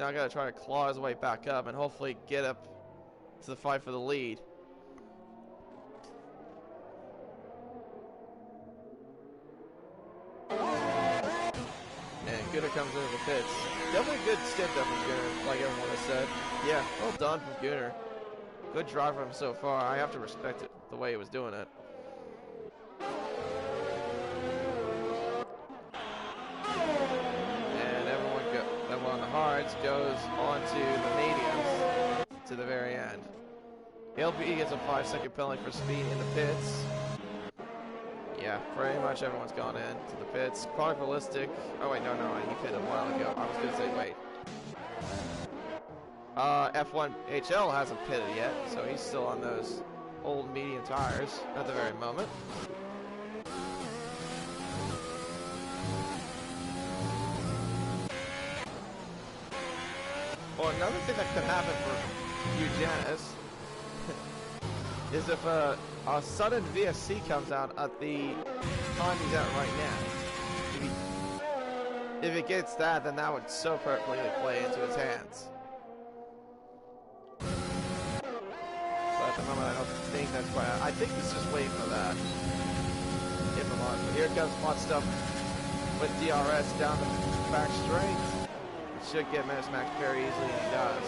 Now got to try to claw his way back up and hopefully get up to the fight for the lead. Gunnar comes into the pits. Definitely a good stint though from Gunnar, like everyone has said. Yeah, well done from Gunnar. Good drive from him so far. I have to respect it, the way he was doing it. And everyone on the hards goes on to the mediums to the very end. LPE gets a 5-second penalty for speed in the pits. Yeah, pretty much everyone's gone in to the pits. Chronicalistic. Oh wait, no, he pitted a while ago. I was gonna say wait. F1 HL hasn't pitted yet, so he's still on those old medium tires at the very moment. Well, another thing that could happen for Eugenius is if a sudden VSC comes out at the time he's at right now. If it gets that, then that would so perfectly play into his hands. But at the moment, I don't think that's quite. I think he's just waiting for that. If I'm honest. But here comes Hot Stuff with DRS down the back straight. Should get Menace Max very easily, and he does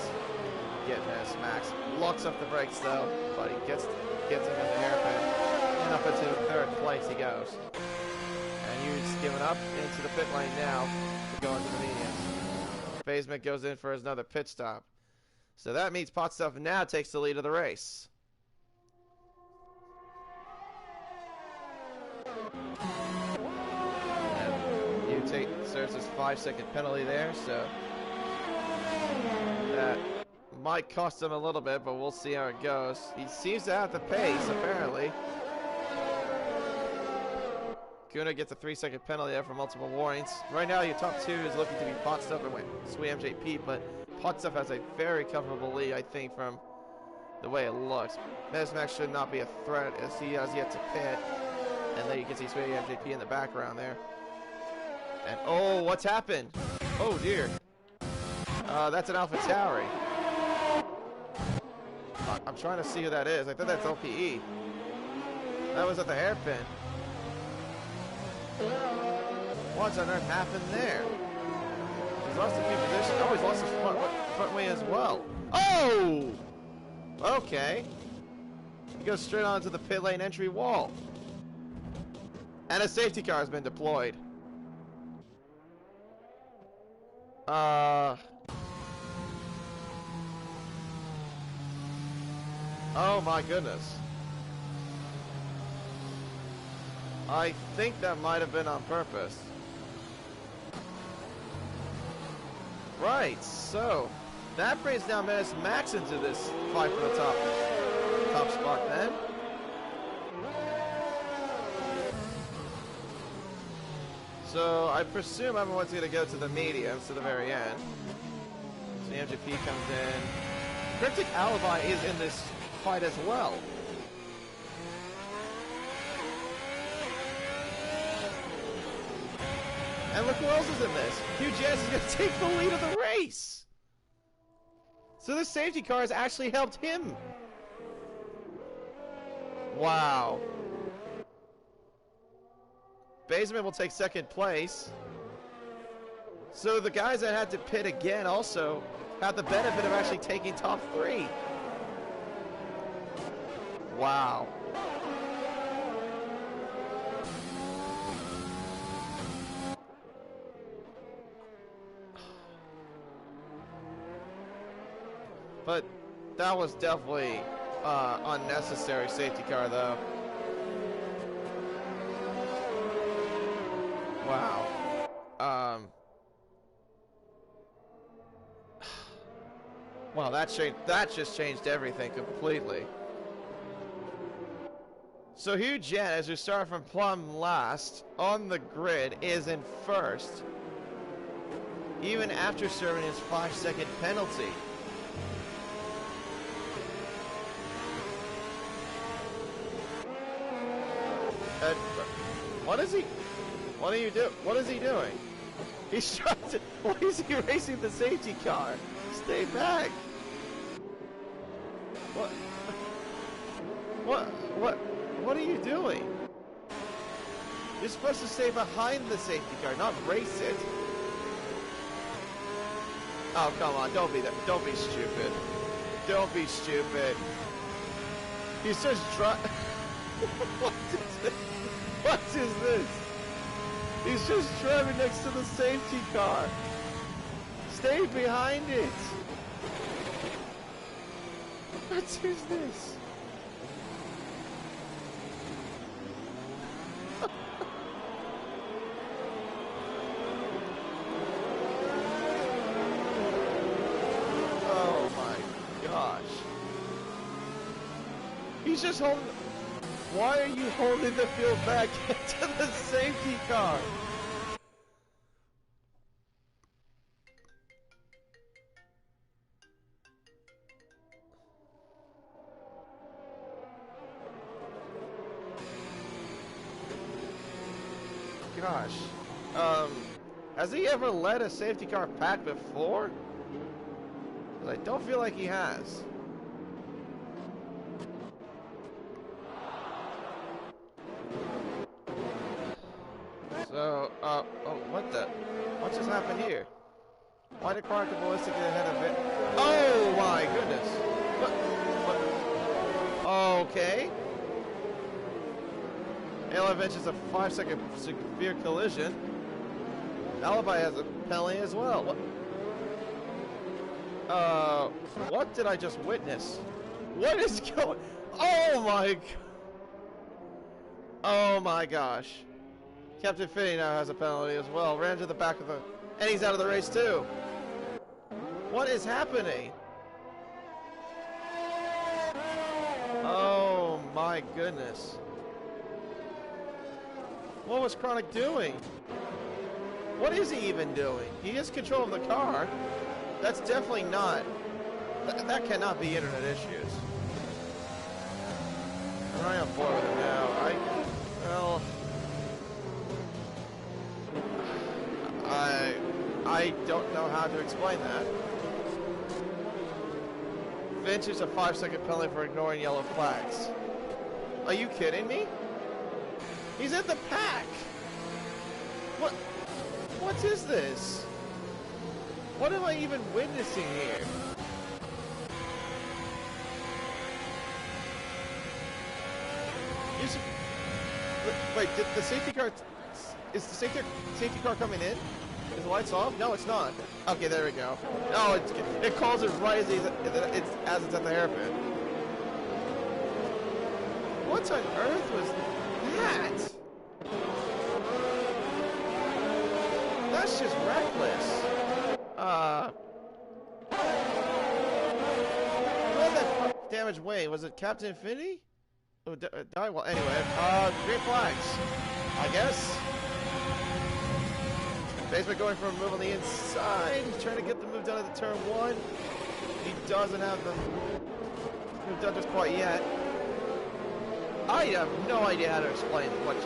get Menace Max. Locks up the brakes though, but he gets him in the hairpin, and up into third place he goes. And he's giving up into the pit lane now to go into the mediums. Basement goes in for another pit stop. So that means Pot Stuff now takes the lead of the race. Serves his 5-second penalty there, so that might cost him a little bit, but we'll see how it goes. He seems to have the pace, apparently. Kuna gets a 3-second penalty there for multiple warnings. Right now, your top two is looking to be Pot Stuff and Sui MJP, but Pot Stuff has a very comfortable lead, I think, from the way it looks. Mesmax should not be a threat as he has yet to pit. And then you can see Sui MJP in the background there. And oh, what's happened? Oh dear. That's an Alpha Tauri. I'm trying to see who that is. I think that's LPE. That was at the hairpin. What's on earth happened there? He's lost a few positions. Oh, he's lost his front wing as well. Oh! Okay. He goes straight onto the pit lane entry wall. And a safety car has been deployed. Oh my goodness. I think that might have been on purpose. Right, so that brings down Menace Max into this fight for the top spot then. So I presume everyone's going to go to the mediums to the very end. So the MGP comes in. Cryptic Alibi is in this fight as well. And look who else is in this. Hugh Jazz is going to take the lead of the race. So this safety car has actually helped him. Wow. Basement will take second place. So the guys that had to pit again also had the benefit of actually taking top three. Wow. But that was definitely unnecessary safety car though. Wow. Wow, that just changed everything completely. So Hugh Janus, who started from plumb last on the grid, is in first, even after serving his 5-second penalty. What is he? What are you do? What is he doing? He's trying to. Why is he racing the safety car? Stay back. What are you doing? You're supposed to stay behind the safety car, not race it. Oh, come on, don't be that. Don't be stupid. Don't be stupid. He's just driving. What is this? What is this? He's just driving next to the safety car. Stay behind it. What is this? Oh my gosh. He's just holding... Why are you holding the field back into the safety car? Gosh. Has he ever led a safety car pack before? 'Cause I don't feel like he has. So, oh, what the? What just happened here? Why did Chronicle Ballistic get ahead of it? Oh my goodness! What? Okay. Halo Adventures a 5-second severe collision. Alibi has a penalty as well. What did I just witness? What is going? Oh my! Oh my gosh! Captain Finney now has a penalty as well. Ran to the back of the, and he's out of the race too. What is happening? Oh my goodness! What was Chronic doing? What is he even doing? He has control of the car. That's definitely not... That cannot be internet issues. I'm right on board with it now. I don't know how to explain that. Vince is a 5-second penalty for ignoring yellow flags. Are you kidding me? He's in the pack! What is this? What am I even witnessing here? Wait, did the safety car... Is the safety car coming in? Is the lights off? No, it's not. Okay, there we go. No, it calls it right as it's at the hairpin. What on earth was that? That's just reckless. Who had that damage Wayne? Was it Captain Infinity? Oh, die well. Anyway, green flags, I guess. Basement going for a move on the inside. He's trying to get the move done at the turn 1. He doesn't have the move done just quite yet. I have no idea how to explain what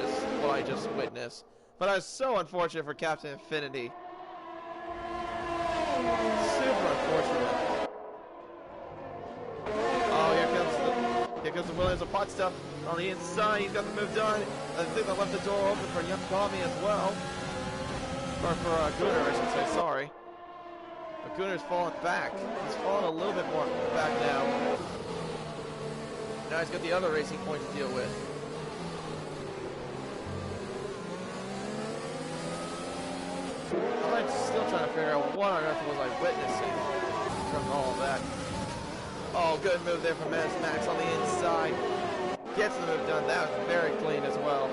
I just witnessed. But I was so unfortunate for Captain Infinity. Super unfortunate. Oh, here comes the Williams of pot stuff on the inside. He's got the move done. I think they left the door open for Young Tommy as well. Or for Gunnar, I should say, sorry. But Gunnar's fallen back. He's fallen a little bit more back now. Now he's got the other racing point to deal with. I'm still trying to figure out what on earth was I witnessing from all of that. Oh, good move there from Max on the inside. Gets the move done. That was very clean as well.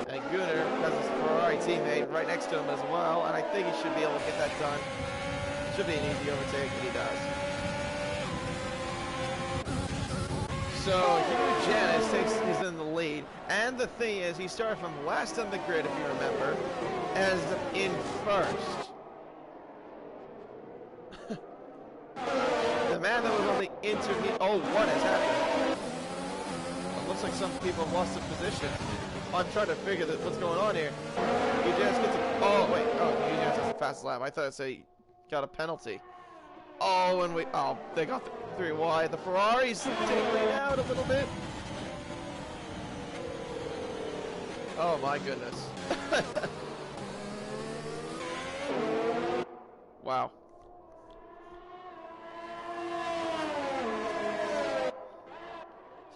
And Gunnar has his Ferrari teammate right next to him as well, and I think he should be able to get that done. Should be an easy overtake, and he does. So Hugh Janis is in the lead, and the thing is, he started from last on the grid, if you remember, as in first. The man that was on the intermediate. Oh, what has happened? It looks like some people have lost their position. I'm trying to figure what's going on here. Hugh Janis gets a. Oh wait. Oh, Hugh Janis has a fast lap. I thought he got a penalty. Oh, and they got the 3 wide. The Ferrari's tingling out a little bit. Oh my goodness. Wow.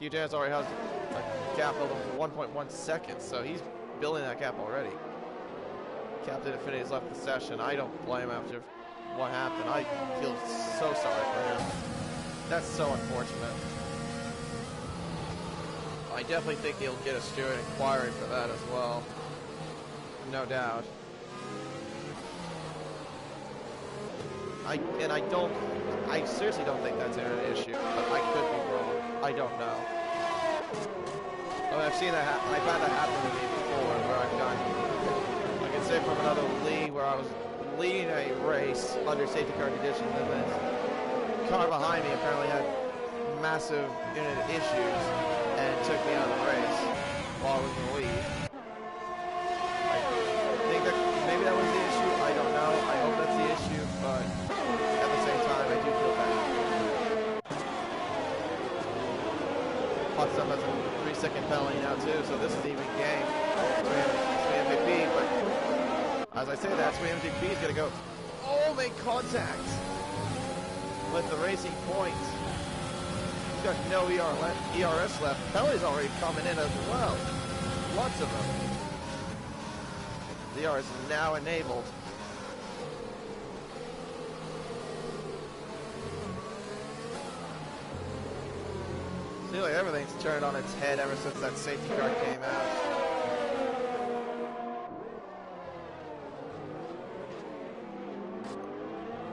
QJS already has a gap build of 1.1 seconds, so he's building that gap already. Captain Infinity's left the session. I don't blame him after what happened. I feel so sorry for him. That's so unfortunate. I definitely think he'll get a steward inquiry for that as well. No doubt. I seriously don't think that's an issue, but I could be wrong. I don't know. I mean, I've seen that I've had that happen to me before, where I've done, I can say from another league where I was leading a race under safety car conditions, and the car behind me apparently had massive internet issues and took me out of the race while I was in the lead. I think that maybe that was the issue. I don't know. I hope that's the issue, but at the same time, I do feel bad. Hot Stuff has a 3-second penalty now too, so this is even game. Swing MVP, but as I say that, Swing MVP is going to go. Oh, make contact with the Racing Point. He's got no ERS left. Penalty's already coming in as well. Lots of them. The ERS is now enabled. Seems like everything's turned on its head ever since that safety car came out.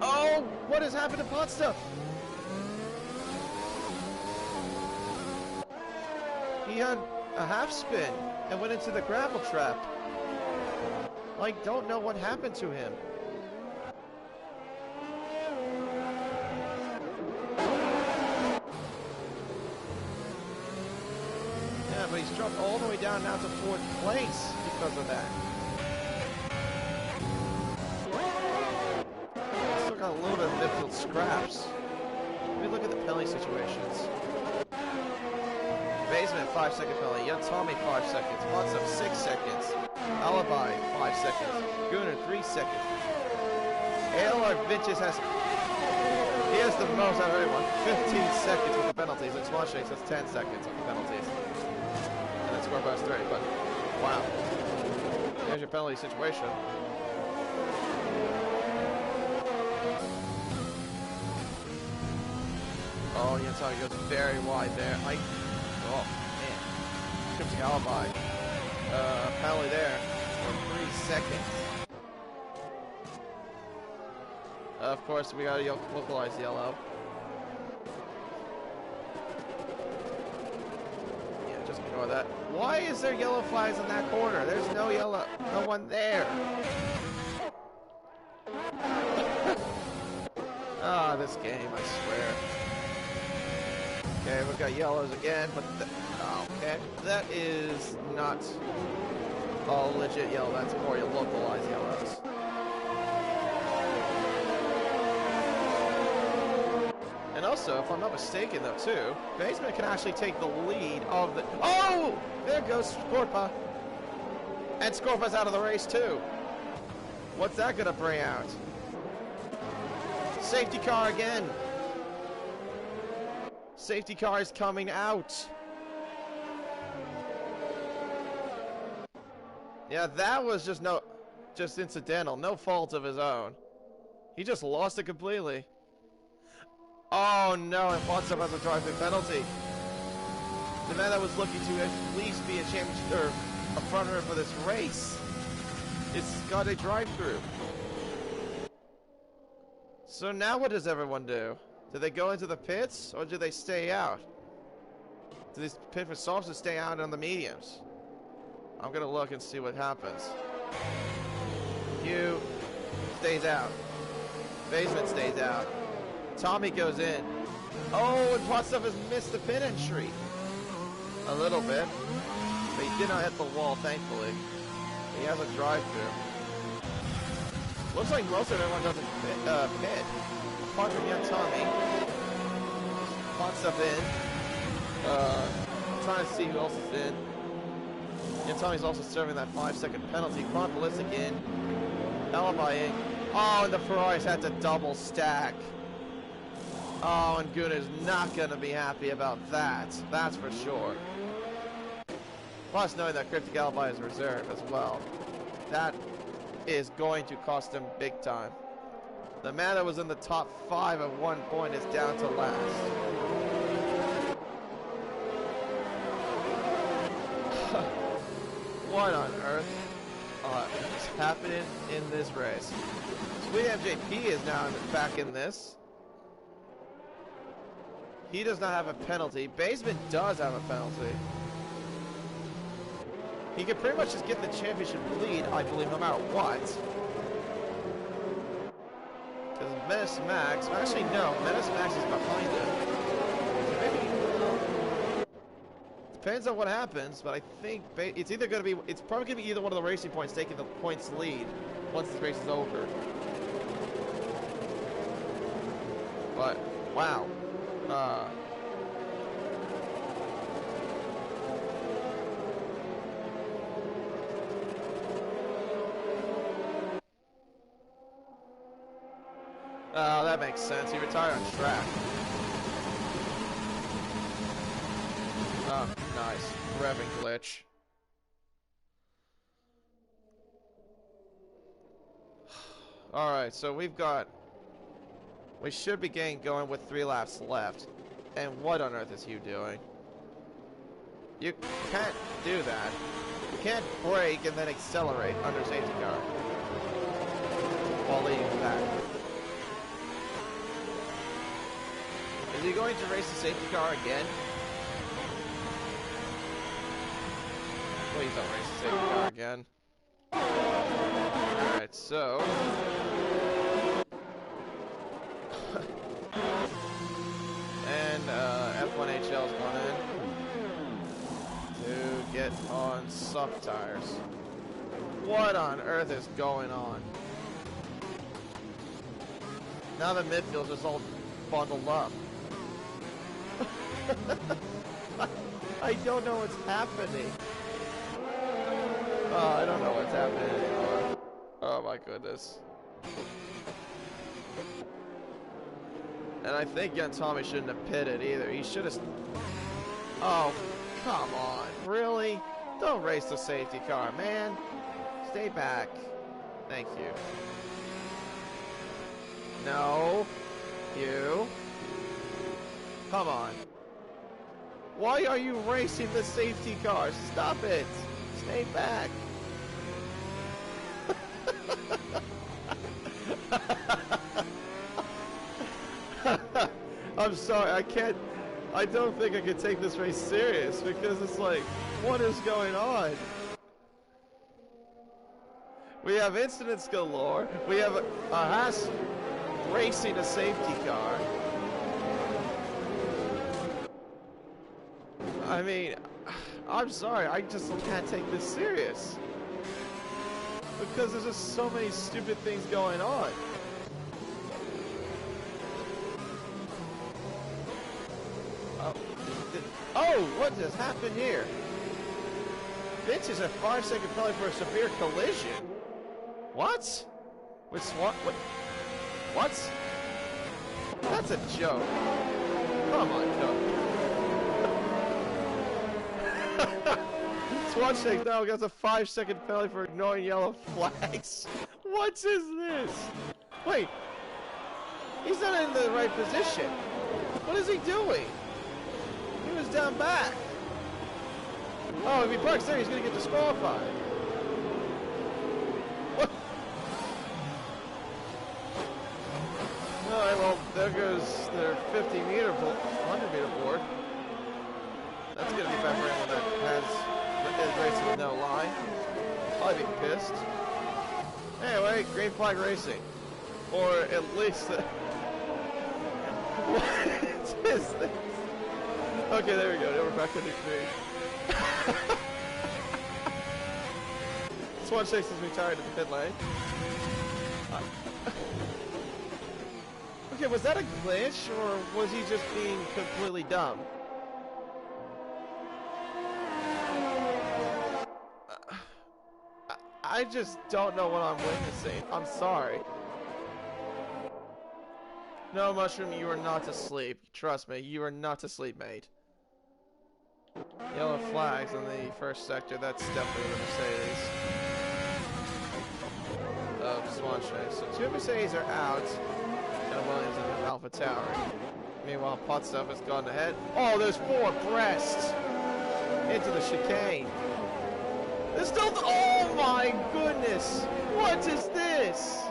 Oh, what has happened to Pot Stuff? He had a half spin and went into the gravel trap. I don't know what happened to him. Yeah, but he's dropped all the way down now to 4th place because of that. Still got a little bit of midfield scraps. Let me look at the penalty situations. Basement 5-second penalty. Young Tommy 5 seconds. Lots of 6 seconds. Alibi 5 seconds. Gooner 3 seconds. ALR Vinches has the most out of everyone. 15 seconds with the penalties. And Swan Shakes has 10 seconds on the penalties. And then Scorebo's 3. But wow. There's your penalty situation. Oh, Young Tommy goes very wide there. Oh, man. Scripting Alibi. Penalty there for 3 seconds. Of course, we gotta localize yellow. Yeah, just ignore that. Why is there yellow flags in that corner? There's no one there. Ah, this game, I swear. Okay, we've got yellows again, but okay, that is not all legit yellow. That's more your localized yellows. And also, if I'm not mistaken, though, too, Basement can actually take the lead of the. Oh, there goes Scorpa, and Scorpa's out of the race too. What's that gonna bring out? Safety car again. Safety car is coming out. Yeah, that was just incidental. No fault of his own. He just lost it completely. Oh no, and Watsup has a drive-through penalty. The man that was looking to at least be a championship or a front runner for this race. It's got a drive-through. So now what does everyone do? Do they go into the pits, or do they stay out? Do these pit for softs stay out on the mediums? I'm gonna look and see what happens. Hugh stays out. Basement stays out. Tommy goes in. Oh, and Potstuff has missed the pit entry. A little bit. But he did not hit the wall, thankfully. He has a drive-through. Looks like most of everyone doesn't pit. Apart from young Tommy. Potstuff in. Trying to see who else is in. Young Tommy's also serving that 5-second penalty. Quan Ballistic in. Alibi in. Oh, and the Ferraris had to double stack. Oh, and Gunner's not going to be happy about that. That's for sure. Plus, knowing that Cryptic Alibi is reserved as well. That is going to cost him big time. The man that was in the top 5 at one point is down to last. What on earth is happening in this race? Sweet MJP is now back in this. He does not have a penalty. Baseman does have a penalty. He can pretty much just get the championship lead, I believe, no matter what. Because Menace Max... Actually, no. Menace Max is behind him. Maybe... Depends on what happens, but I think it's either going to be... It's probably going to be either one of the Racing Points taking the points lead once this race is over. But, wow. Oh, that makes sense. He retired on track. Oh, nice. Revving glitch. Alright, so we should be getting going with 3 laps left. And what on earth is Hugh doing? You can't do that. You can't brake and then accelerate under safety car while leading the back. Is he going to race the safety car again? Please don't race the safety car again. Alright, so... and F1HL's gone in to get on soft tires. What on earth is going on? Now the midfield's just all bundled up. I don't know what's happening. Oh, I don't know what's happening anymore. Oh my goodness. And I think young Tommy shouldn't have pitted either. He should have... Oh, come on. Really? Don't race the safety car, man. Stay back. Thank you. No. You. Come on. Why are you racing the safety car? Stop it. Stay back. I'm sorry, I don't think I can take this race serious because it's like, what is going on? We have incidents galore. We have a Haas racing a safety car. I mean, I'm sorry, I just can't take this serious. Because there's just so many stupid things going on. Oh, what just happened here? Vince is a 5-second penalty for a severe collision. What? With Swan? What? That's a joke. Come on, Cook. Swanshake now gets a 5-second penalty for ignoring yellow flags. What is this? Wait. He's not in the right position. What is he doing? He was down back. Oh, if he parks there, he's going to get disqualified. What? Alright, well, there goes their 50-meter, 100-meter board. That's going to be bad for anyone that is racing with no line. I'd be pissed. Anyway, green flag racing. Or at least... What is this? Okay, there we go. Now we're back on the screen. Swan Shakes is retired in the pit lane. Okay, was that a glitch, or was he just being completely dumb? I just don't know what I'm witnessing. I'm sorry. No, Mushroom, you are not asleep. Trust me, you are not asleep, mate. Yellow flags in the first sector. That's definitely the Mercedes of Swansea. So two Mercedes are out, and Williams and Alpha Tower. Meanwhile, Pot Stuff has gone ahead. Oh, there's four abreast into the chicane. There's still. Oh my goodness! What is this?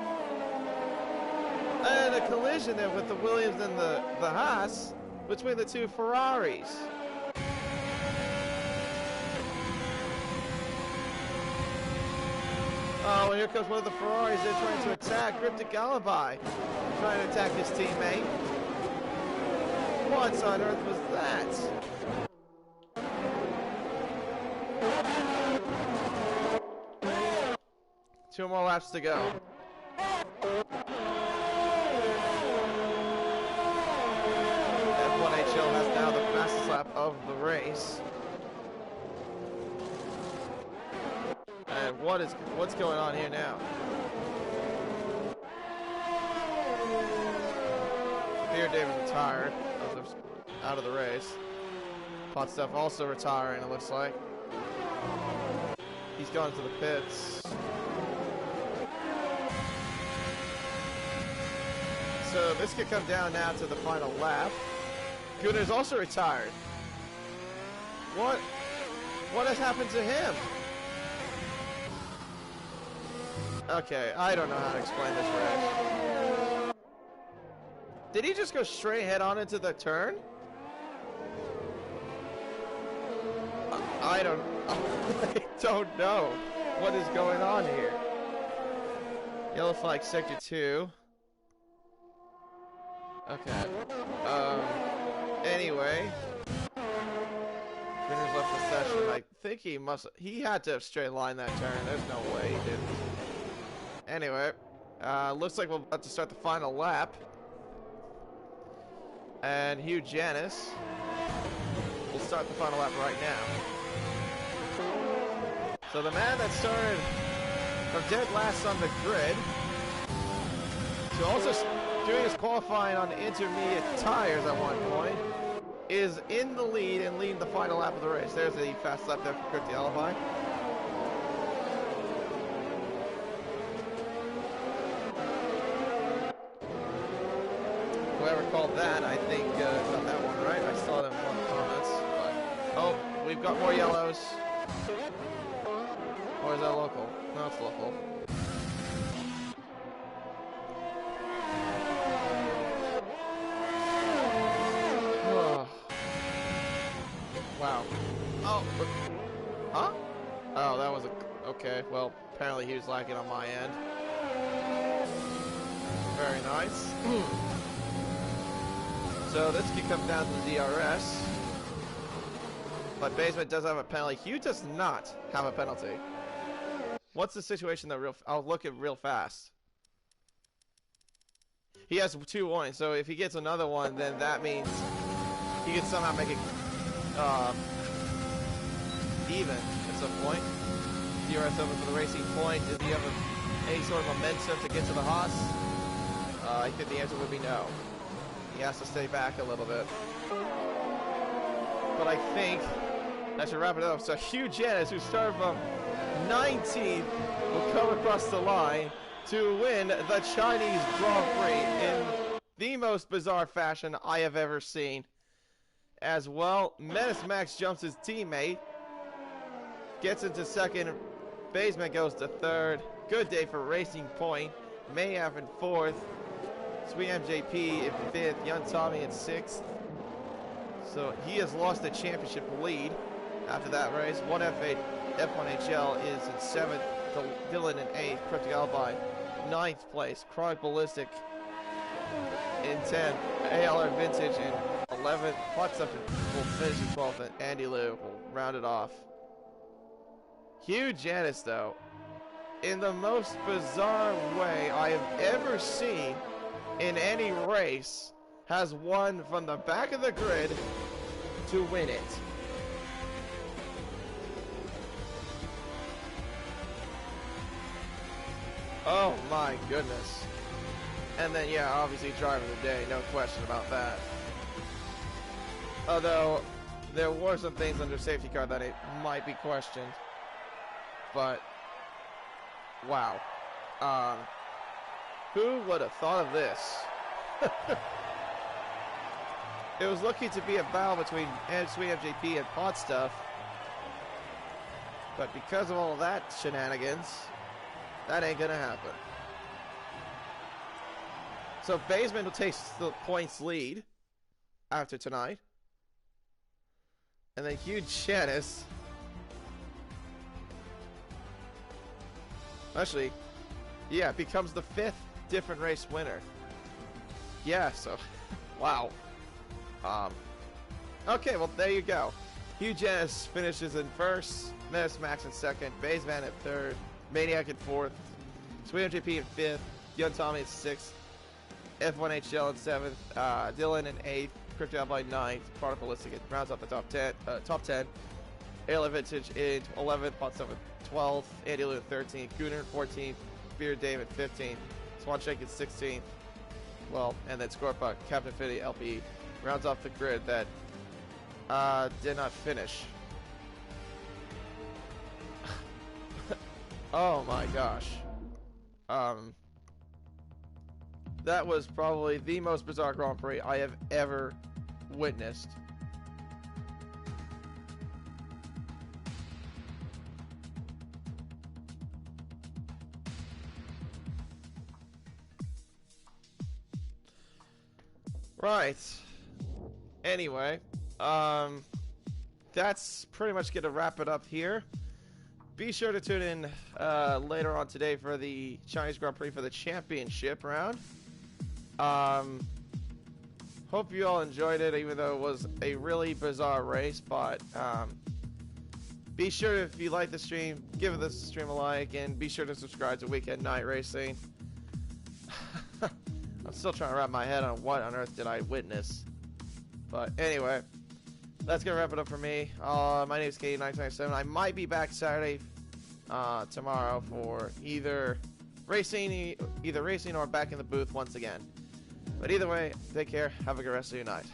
And a collision there with the Williams and the Haas between the two Ferraris. Oh, and here comes one of the Ferraris. They're trying to attack Cryptic Alibi. Trying to attack his teammate. What on earth was that? Two more laps to go. F1HL has now the fastest lap of the race. And what's going on here now? Here David retired out of the race. Pot Stuff also retiring, it looks like. He's gone to the pits. So this could come down now to the final lap. Gunner's also retired. What has happened to him? Okay, I don't know how to explain this race. Did he just go straight head on into the turn? I don't know what is going on here. Yellow flag sector 2. Okay. Anyway. Gunner's left the session. I think he had to have straight line that turn. There's no way he didn't. Anyway, looks like we're about to start the final lap. And Hugh Janis will start the final lap right now. So the man that started from dead last on the grid to also doing his qualifying on intermediate tires at one point is in the lead and leading the final lap of the race. There's the fast lap there for Cryptic Alibi. Whoever called that, I think, got that one right. I saw them in one of the comments. But, oh, we've got more yellows. Or is that local? No, it's local. Oh. Wow. Oh. Huh? Oh, that was a... Okay, well, apparently he was lacking on my end. Very nice. So this could come down to the DRS. But Basement does have a penalty. Hugh does not have a penalty. What's the situation though? I'll look at real fast. He has 2 warnings, so if he gets another one, then that means he can somehow make it even at some point. DRS over for the Racing Point. Does he have any sort of momentum to get to the Haas? I think the answer would be no. He has to stay back a little bit. But I think that should wrap it up. So Hugh Janis, who started from 19th, will come across the line to win the Chinese Grand Prix in the most bizarre fashion I have ever seen. As well, Menace Max jumps his teammate, gets into second, Basement goes to third. Good day for Racing Point. Mayhav in fourth. Sweet MJP in fifth. Young Tommy in sixth. So he has lost the championship lead after that race. 1F8 F1HL is in seventh. Dylan in eighth. Cryptic Alibi ninth place. Chronic Ballistic in 10th. ALR Vintage in 11th. Hot Stuff will finish in 12th. And Andy Liu will round it off. Hugh Janis, though, in the most bizarre way I have ever seen in any race, has won from the back of the grid to win it. Oh my goodness. And then, yeah, obviously driver of the day, no question about that. Although, there were some things under safety car that it might be questioned. But, wow. Who would have thought of this? It was looking to be a battle between Sweet MJP and Pod Stuff. But because of all of that shenanigans, that ain't gonna happen. So Baseman will take the points lead after tonight. And then Hugh Janice. Actually, yeah, becomes the 5th different race winner. Yeah, so, wow. Okay, well, there you go. Hugh Janice finishes in 1st, Menace Max in 2nd, Baseman at 3rd, Maniac in 4th, Sweet MJP in 5th, Young Tommy in 6th, F1HL in 7th, Dylan in 8th, Crypto Outlaw in 9th, Particle Ballistic rounds up the top 10, Airline Vintage in 11th, Pot 7th, 12th, Andy Lou in 13th, Gooner in 14th, Beard Dave in 15th, Swan Shake in 16th, well, and then Scorpa, Captain Infinity LP rounds off the grid that did not finish. Oh my gosh. That was probably the most bizarre Grand Prix I have ever witnessed. Right. Anyway, that's pretty much going to wrap it up here. Be sure to tune in later on today for the Chinese Grand Prix for the championship round. Hope you all enjoyed it, even though it was a really bizarre race. But be sure, if you like the stream, give this stream a like, and be sure to subscribe to Weekend Night Racing. I'm still trying to wrap my head on what on earth did I witness. But anyway, that's going to wrap it up for me. My name is Katie927. I might be back Saturday, tomorrow for either racing or back in the booth once again. But either way, take care. Have a good rest of your night.